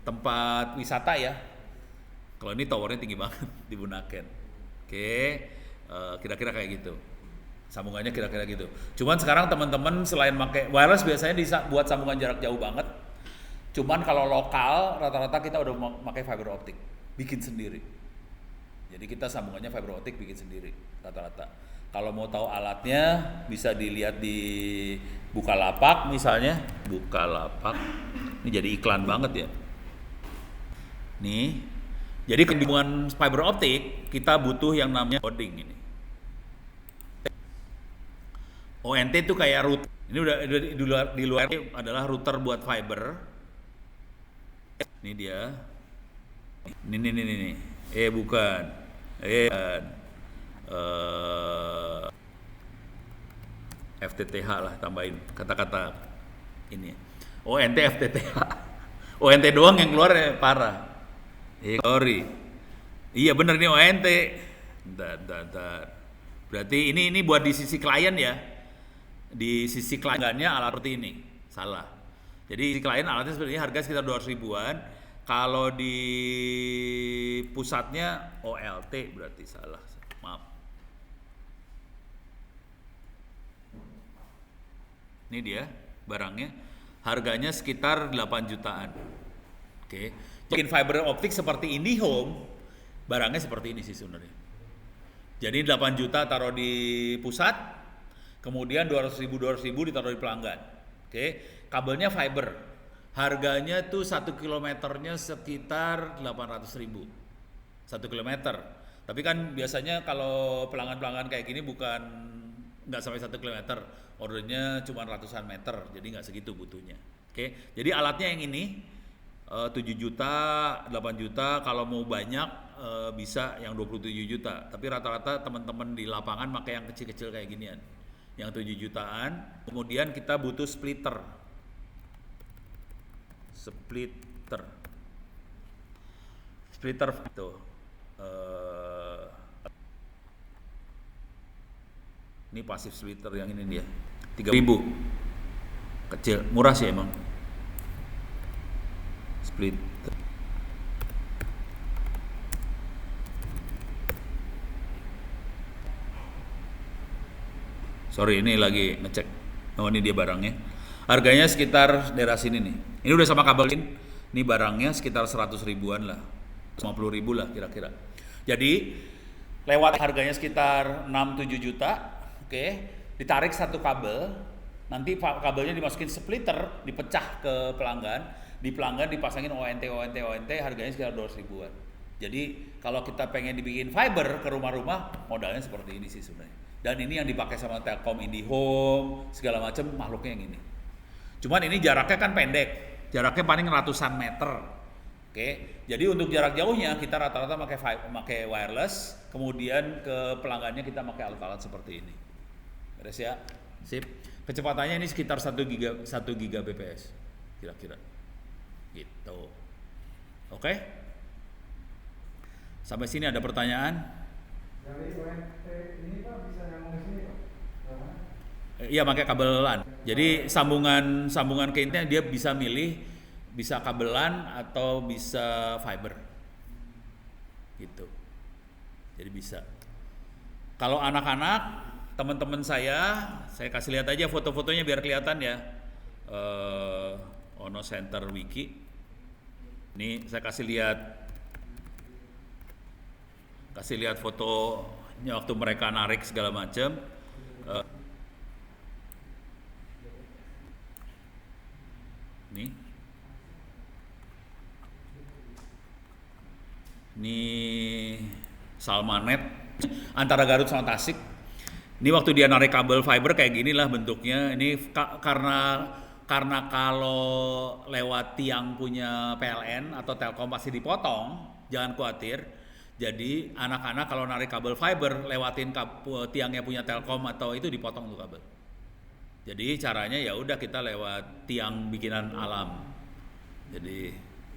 Speaker 1: Tempat wisata ya. Kalau ini towernya tinggi banget di Bunaken. Oke. Kira-kira kayak gitu. Sambungannya kira-kira gitu. Cuman sekarang teman-teman selain pakai wireless biasanya buat sambungan jarak jauh banget. Cuman kalau lokal rata-rata kita udah pakai fiber optik, bikin sendiri. Jadi kita sambungannya fiber optik bikin sendiri rata-rata. Kalau mau tahu alatnya bisa dilihat di Bukalapak misalnya. Bukalapak. Ini jadi iklan banget ya. Nih. Jadi hubungan fiber optik kita butuh yang namanya coding ini. ONT itu kayak router. Ini udah di luar adalah router buat fiber. Ini dia. Ini. Bukan. FTTH lah, tambahin kata-kata ini. ONT FTTH. ONT doang yang keluar ya parah. Sorry. Iya bener nih ONT. Bentar. Berarti ini buat di sisi klien ya. Di sisi kliennya alat seperti ini, salah. Jadi di klien alatnya seperti ini, harga sekitar 200 ribuan. Kalau di pusatnya OLT berarti salah, maaf. Ini dia barangnya, harganya sekitar 8 jutaan. Oke, bikin fiber optik seperti IndiHome, barangnya seperti ini sih sebenarnya. Jadi 8 juta taruh di pusat. Kemudian 200 ribu ditaruh di pelanggan. Oke, kabelnya fiber. Harganya tuh 1 kilometernya sekitar 800 ribu. 1 kilometer. Tapi kan biasanya kalau pelanggan-pelanggan kayak gini nggak sampai 1 kilometer. Ordernya cuma ratusan meter, jadi nggak segitu butuhnya. Oke, jadi alatnya yang ini 7 juta, 8 juta. Kalau mau banyak bisa yang 27 juta. Tapi rata-rata teman-teman di lapangan pakai yang kecil-kecil kayak ginian. Yang 7 jutaan. Kemudian kita butuh splitter. splitter itu. Ini pasif splitter yang ini dia 3.000, kecil, murah sih emang splitter. Sorry, ini lagi ngecek. Oh, ini dia barangnya. Harganya sekitar daerah sini nih. Ini udah sama kabelin. Ini barangnya sekitar 100 ribuan lah, 50 ribu lah kira-kira. Jadi lewat harganya sekitar 6-7 juta. Oke, ditarik satu kabel, nanti kabelnya dimasukin splitter, dipecah ke pelanggan, di pelanggan dipasangin ONT, harganya sekitar 200 ribuan. Jadi kalau kita pengen dibikin fiber ke rumah-rumah, modalnya seperti ini sih sebenarnya. Dan ini yang dipakai sama Telkom, IndiHome, segala macam makhluknya yang ini. Cuman ini jaraknya kan pendek, jaraknya paling ratusan meter. Oke, jadi untuk jarak jauhnya kita rata-rata pakai wireless, kemudian ke pelanggannya kita pakai alat-alat seperti ini. Beres ya, sip. Kecepatannya ini sekitar 1 giga bps kira-kira gitu. Oke, sampai sini ada pertanyaan?
Speaker 2: Dari ONT ini Pak bisa nyambung ke sini Pak?
Speaker 1: Iya, pakai kabelan. Jadi sambungan ke internet dia bisa milih bisa kabelan atau bisa fiber gitu. Jadi bisa. Kalau anak-anak, teman-teman saya kasih lihat aja foto-fotonya biar kelihatan ya. Ono Center Wiki. Ini saya kasih lihat fotonya waktu mereka narik segala macam. Ini Salmanet antara Garut sama Tasik. Ini waktu dia narik kabel fiber kayak gini lah bentuknya. Ini karena kalau lewat tiang punya PLN atau Telkom pasti dipotong, jangan khawatir. Jadi anak-anak kalau narik kabel fiber lewatin tiangnya punya Telkom atau itu dipotong tuh kabel. Jadi caranya ya udah kita lewat tiang bikinan alam. Jadi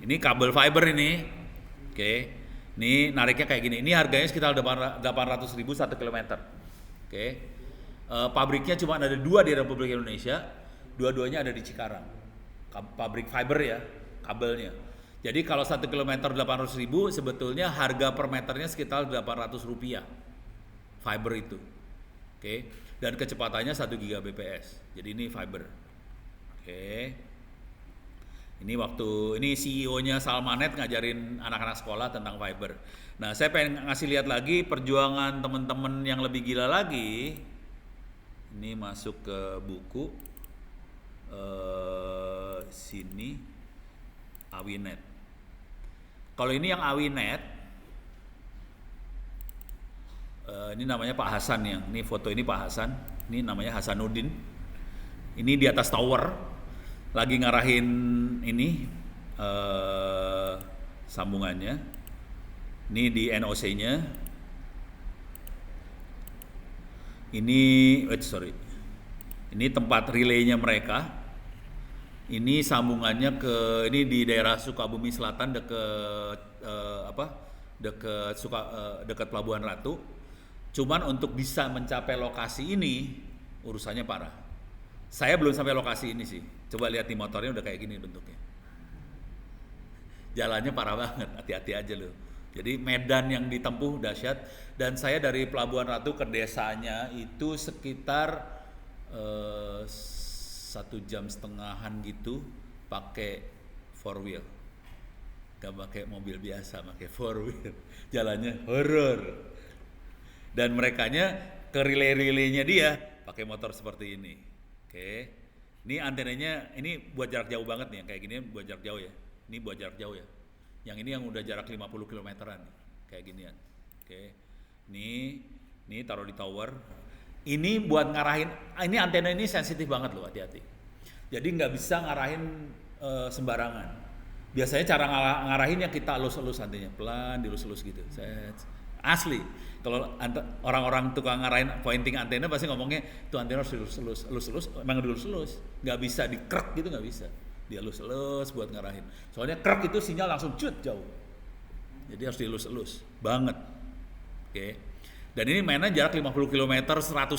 Speaker 1: ini kabel fiber ini. Oke. Ini nariknya kayak gini. Ini harganya sekitar 800.000 1 km. Oke. Pabriknya cuma ada 2 di Republik Indonesia. Dua-duanya ada di Cikarang. Pabrik fiber ya, kabelnya. Jadi kalau 1 km 800.000 sebetulnya harga per meternya sekitar 800 rupiah. Fiber itu. Oke. Dan kecepatannya 1 Gbps. Jadi ini fiber. Oke. Ini CEO-nya Salmanet ngajarin anak-anak sekolah tentang fiber. Nah, saya pengen ngasih lihat lagi perjuangan teman-teman yang lebih gila lagi. Ini masuk ke buku sini Awinet. Kalau ini yang Awinet, ini namanya Pak Hasan yang. Ini foto ini Pak Hasan. Ini namanya Hasanuddin. Ini di atas tower. Lagi ngarahin ini sambungannya. Ini di NOC-nya. Ini tempat relaynya mereka. Ini sambungannya ini di daerah Sukabumi Selatan dekat Pelabuhan Ratu. Cuman untuk bisa mencapai lokasi ini urusannya parah. Saya belum sampai lokasi ini sih. Coba lihat di motornya udah kayak gini bentuknya. Jalannya parah banget, hati-hati aja loh. Jadi medan yang ditempuh dahsyat. Dan saya dari Pelabuhan Ratu ke desanya itu sekitar 1,5 jam gitu pakai 4 wheel. Gak pakai mobil biasa, pakai 4 wheel. Jalannya horor. Dan merekanya ke relay-relaynya dia pakai motor seperti ini. Oke, ini antenanya ini buat jarak jauh banget nih, yang kayak gini buat jarak jauh ya. Ini buat jarak jauh ya. Yang ini yang udah jarak 50 kilometeran nih, kayak ginian. Oke, ini taruh di tower. Ini buat ngarahin. Ini antena ini sensitif banget loh, hati-hati. Jadi nggak bisa ngarahin sembarangan. Biasanya cara ngarahinnya kita elus-elus antenanya, pelan dilus-elus gitu. Asli. Kalau orang-orang tukang ngarahin pointing antena pasti ngomongnya itu antena harus dilus-elus, emang dilus-elus, nggak bisa dikrek gitu, nggak bisa, dia elus-elus buat ngarahin. Soalnya krek itu sinyal langsung cut jauh. Jadi harus dielus-elus banget. Oke. Dan ini mainnya jarak 50 km, 100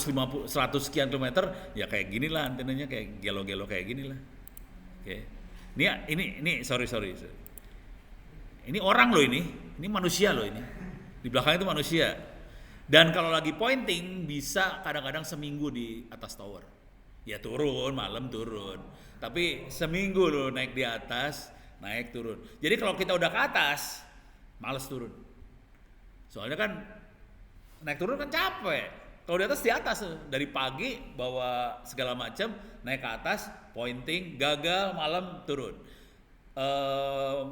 Speaker 1: sekian kilometer, ya kayak gini lah antenanya, kayak gelo-gelo kayak gini lah. Oke. Ini sorry. Ini orang loh ini manusia loh ini. Di belakang itu manusia. Dan kalau lagi pointing bisa kadang-kadang seminggu di atas tower. Ya turun, malam turun. Tapi seminggu loh naik di atas, naik turun. Jadi kalau kita udah ke atas, males turun. Soalnya kan naik turun kan capek. Kalau di atas dari pagi bawa segala macam, naik ke atas, pointing, gagal, malam turun.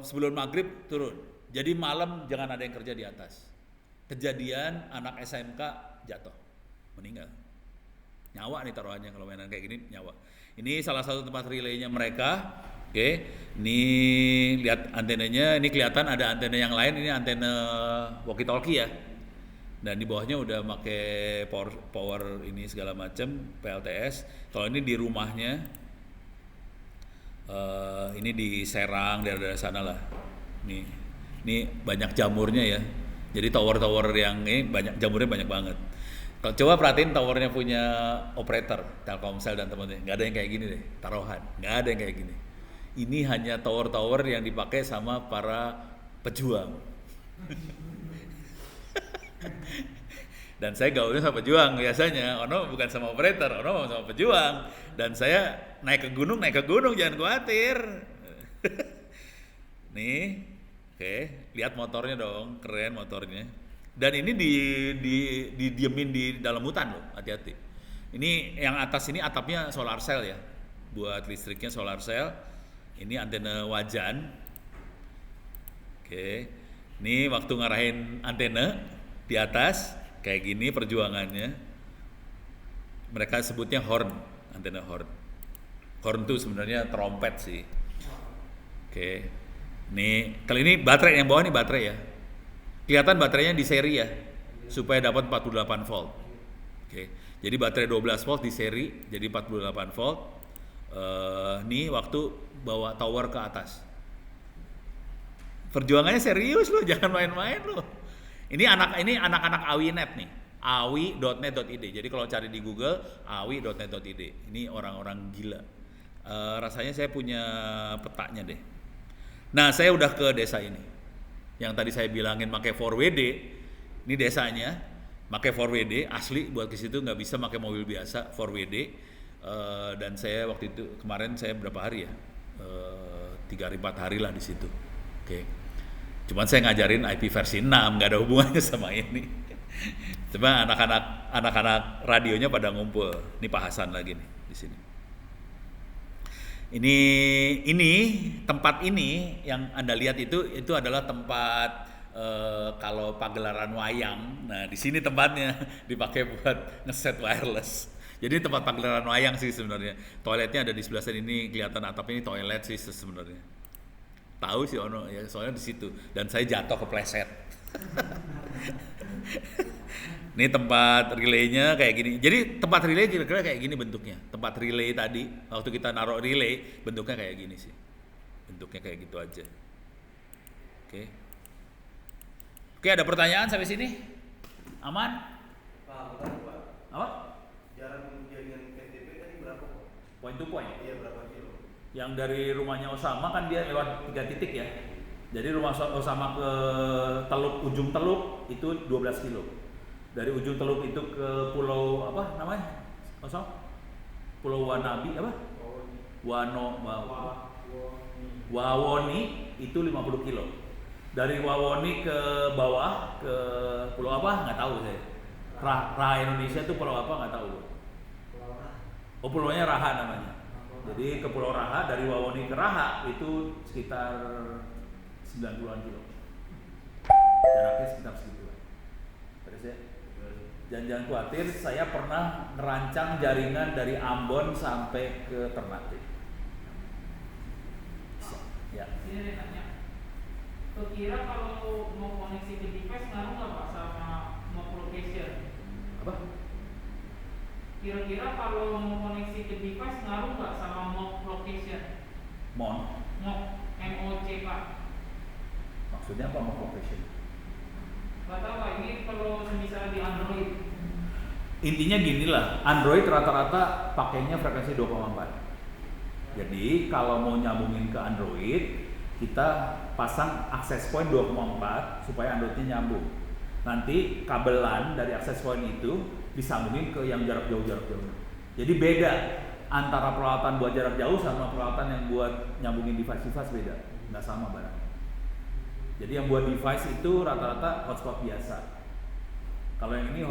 Speaker 1: Sebelum maghrib turun. Jadi malam jangan ada yang kerja di atas. Kejadian anak SMK jatuh, meninggal. Nyawa nih taruhannya kalau mainan kayak gini, nyawa. Ini salah satu tempat relaynya mereka. Oke, ini lihat antenanya, ini kelihatan ada antena yang lain, ini antena walkie talkie ya. Dan di bawahnya udah pakai power ini segala macam PLTS. Kalau ini di rumahnya, ini di Serang daerah sana lah. Ini banyak jamurnya ya. Jadi tower-tower yang ini banyak jamurnya banyak banget. Kalau coba perhatiin towernya punya operator Telkomsel dan teman-teman, nggak ada yang kayak gini deh, taruhan, nggak ada yang kayak gini. Ini hanya tower-tower yang dipakai sama para pejuang. Dan saya gaulnya sama pejuang biasanya. Ono bukan sama operator, ono sama pejuang. Dan saya naik ke gunung jangan khawatir. Nih, oke, lihat motornya dong, keren motornya. Dan ini didiemin di dalam hutan loh, hati-hati. Ini yang atas ini atapnya solar cell ya, buat listriknya solar cell. Ini antena wajan. Oke, ini waktu ngarahin antena di atas kayak gini perjuangannya. Mereka sebutnya horn, antena horn. Horn itu sebenarnya trompet sih. Oke, nih kalau ini baterai yang bawah nih baterai ya. Kelihatan baterainya di seri ya, supaya dapat 48 volt. Oke, jadi baterai 12 volt di seri, jadi 48 volt. Nih waktu bawa tower ke atas. Perjuangannya serius loh, jangan main-main loh. Ini anak-anak AwiNet nih, awi.net.id. Jadi kalau cari di Google awi.net.id. Ini orang-orang gila. Rasanya saya punya petanya deh. Nah, saya udah ke desa ini. Yang tadi saya bilangin pakai 4WD, ini desanya, pakai 4WD asli buat ke situ nggak bisa pakai mobil biasa 4WD. Dan saya waktu itu kemarin saya berapa hari ya, 3-4 hari lah di situ. Oke. Cuman saya ngajarin IP versi 6, nggak ada hubungannya sama ini. Cuma anak-anak radionya pada ngumpul. Ini Pak Hasan lagi nih di sini. Ini tempat ini yang Anda lihat itu adalah tempat kalau pagelaran wayang. Nah, di sini tempatnya dipakai buat ngeset wireless. Jadi tempat pagelaran wayang sih sebenarnya. Toiletnya ada di sebelah sini, ini kelihatan atapnya, ini toilet sih sebenarnya. Tahu sih ono ya, soalnya di situ. Dan saya jatuh kepleset. Ini tempat relaynya kayak gini. Jadi tempat relay kira-kira kayak gini bentuknya. Tempat relay tadi, waktu kita naruh relay, bentuknya kayak gini sih. Bentuknya kayak gitu aja. Oke. Oke, ada pertanyaan sampai sini? Aman?
Speaker 4: Pak, Pak.
Speaker 1: Apa?
Speaker 4: Jarak jaringan PTP tadi berapa, Pak?
Speaker 1: Point to point.
Speaker 4: Iya, berapa kilo?
Speaker 1: Yang dari rumahnya Osama kan dia lewat 3 titik ya. Jadi rumah Osama ke ujung Teluk itu 12 kilo. Dari ujung Teluk itu ke pulau apa namanya? Osama? Pulau Wanabi apa? Wawoni itu 50 kilo. Dari Wawoni ke bawah ke pulau apa? Nggak tahu saya. Raha Indonesia itu pulau apa? Nggak tahu. Oh, pulaunya Raha namanya. Jadi ke Pulau Raha, dari Wawoni ke Raha itu sekitar 90-an kilo. Jaraknya sekitar segitu. Terus ya. Jangan khawatir, saya pernah merancang jaringan dari Ambon sampai ke Ternate. Ya.
Speaker 3: Ini nanya. Kira kalau mau koneksi ke device ngaruh nggak Pak sama mau location?
Speaker 1: Apa?
Speaker 3: Kira-kira kalau mau koneksi ke device ngaruh nggak sama mau location?
Speaker 1: Mon?
Speaker 3: MOC Pak.
Speaker 1: Maksudnya apa mau profession?
Speaker 3: Nggak tahu Pak, ini kalau misalnya di Android.
Speaker 1: Intinya gini lah, Android rata-rata pakainya frekuensi 2,4. Jadi kalau mau nyambungin ke Android, kita pasang access point 2,4 supaya Androidnya nyambung. Nanti kabelan dari access point itu disambungin ke yang jarak jauh. Jadi beda antara peralatan buat jarak jauh sama peralatan yang buat nyambungin device beda, nggak sama barang. Jadi yang buat device itu rata-rata hotspot biasa. Kalau yang ini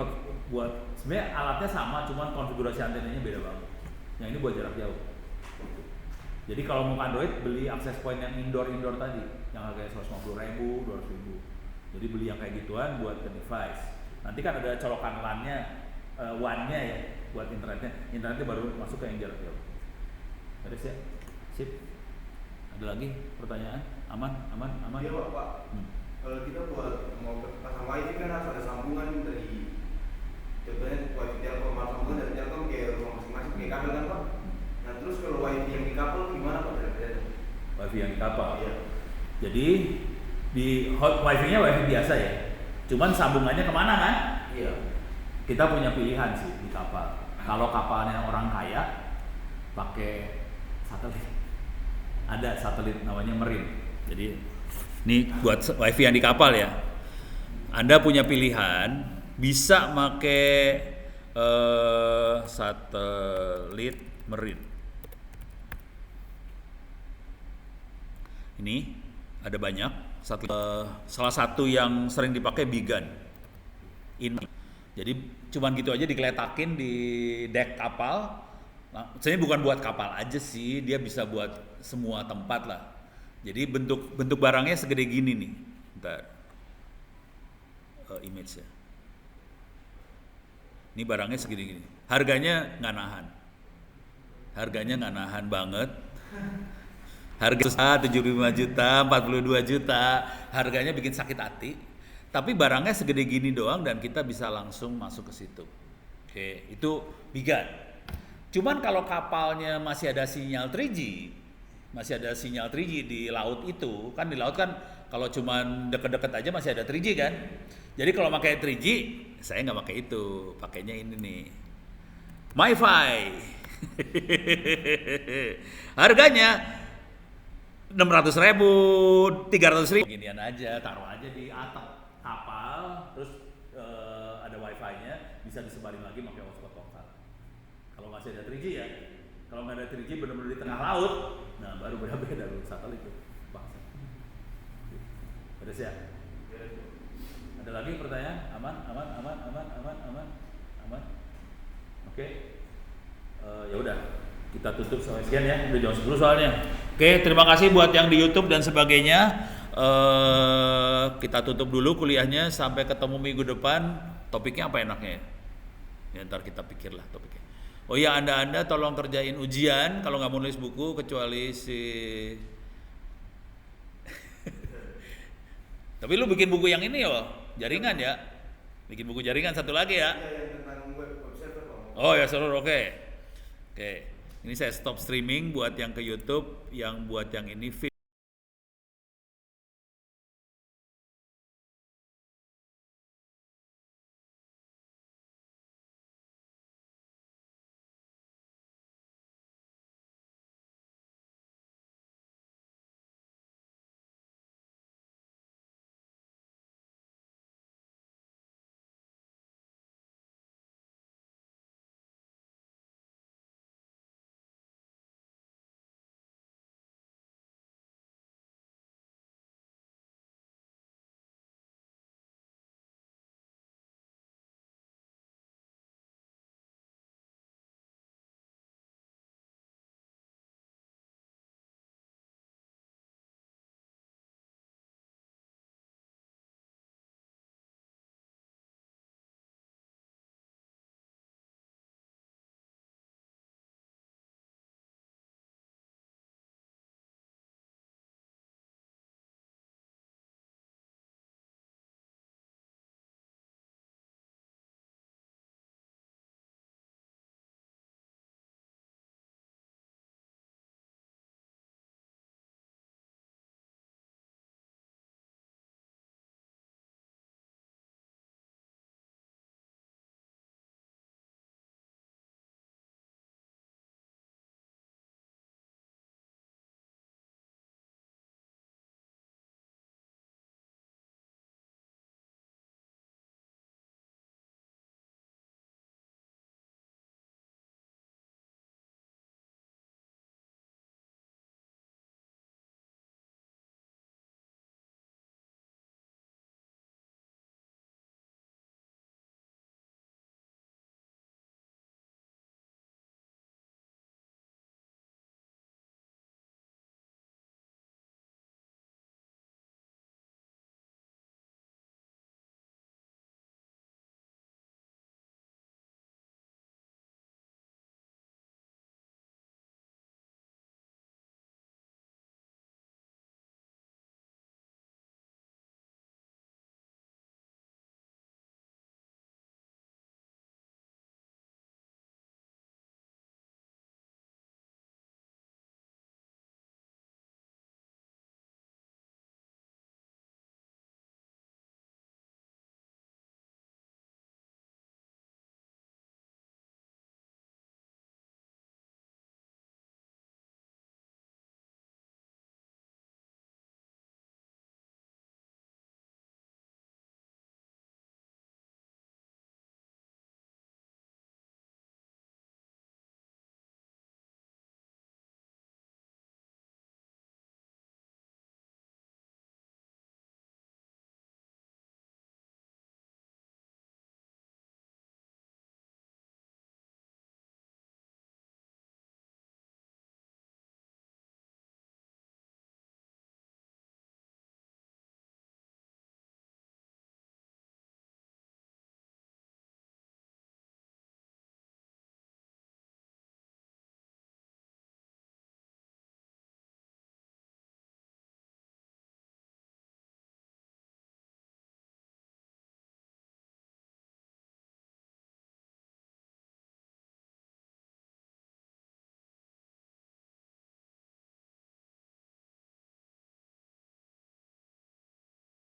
Speaker 1: buat sebenarnya alatnya sama, cuman konfigurasi antenanya beda banget. Yang ini buat jarak jauh. Jadi kalau mau Android beli access point yang indoor tadi, yang harganya 150.000, 200.000. Jadi beli yang kayak gituan buat ke device. Nanti kan ada colokan LAN-nya, WAN-nya ya, buat internetnya. Internetnya baru masuk ke yang jarak jauh. Beres ya? Sip. Ada lagi pertanyaan? Aman?
Speaker 4: Iya Pak. Kalau kita buat mau pasang wifi kan harus ada sambungan dari contohnya wifi Telkom, sambungan dari Telkom ke rumah masing-masing pakai kabel kan Pak. Nah terus kalau wifi yang di kapal gimana Pak?
Speaker 1: Wifi yang di kapal.
Speaker 4: Iya.
Speaker 1: Jadi di wifi-nya wifi biasa ya. Cuman sambungannya kemana kan?
Speaker 4: Iya.
Speaker 1: Kita punya pilihan sih di kapal. Kalau kapalnya orang kaya pakai satelit. Ada satelit namanya Marine. Jadi ini buat wifi yang di kapal ya. Anda punya pilihan bisa pakai satelit Marine. Ini ada banyak satelit. Salah satu yang sering dipakai Bigan. Ini. Jadi cuman gitu aja dikeletakin di dek kapal. Sebenarnya bukan buat kapal aja sih, dia bisa buat semua tempat lah. Jadi bentuk barangnya segede gini nih. Bentar. Image ya. Ini barangnya segede gini. Harganya nggak nahan banget. Harga 75 juta, 42 juta. Harganya bikin sakit hati. Tapi barangnya segede gini doang dan kita bisa langsung masuk ke situ. Oke, itu Bigan. Cuman kalau kapalnya masih ada sinyal 3G di laut itu, kan di laut kan kalau cuman deket-deket aja masih ada 3G kan. Jadi kalau pakai 3G, saya nggak pakai itu, pakainya ini nih, MiFi. Harganya 600.000, 300.000. Ginian aja, taruh aja di atap kapal, terus ada wifi-nya, bisa disebarin lagi pakai hotspot lokal. Kalau masih ada 3G ya, kalau nggak ada 3G benar-benar di tengah laut, nah baru beda loh satelit itu. Bangsa. Beres ya? Ada lagi pertanyaan? Aman? Oke. Ya udah, kita tutup sampai sekian ya. Udah jam 10 soalnya. Oke, terima kasih buat yang di YouTube dan sebagainya. Kita tutup dulu kuliahnya, sampai ketemu minggu depan. Topiknya apa enaknya ya? Ntar kita pikirlah topiknya. Oh iya, Anda tolong kerjain ujian kalau nggak mau nulis buku, kecuali si tapi lu bikin buku yang ini ya, jaringan ya. Bikin buku jaringan satu lagi ya.
Speaker 4: Iya, yang tentang web server Pak.
Speaker 1: Oh ya, seluruh oke. Ini saya stop streaming buat yang ke YouTube, yang buat yang ini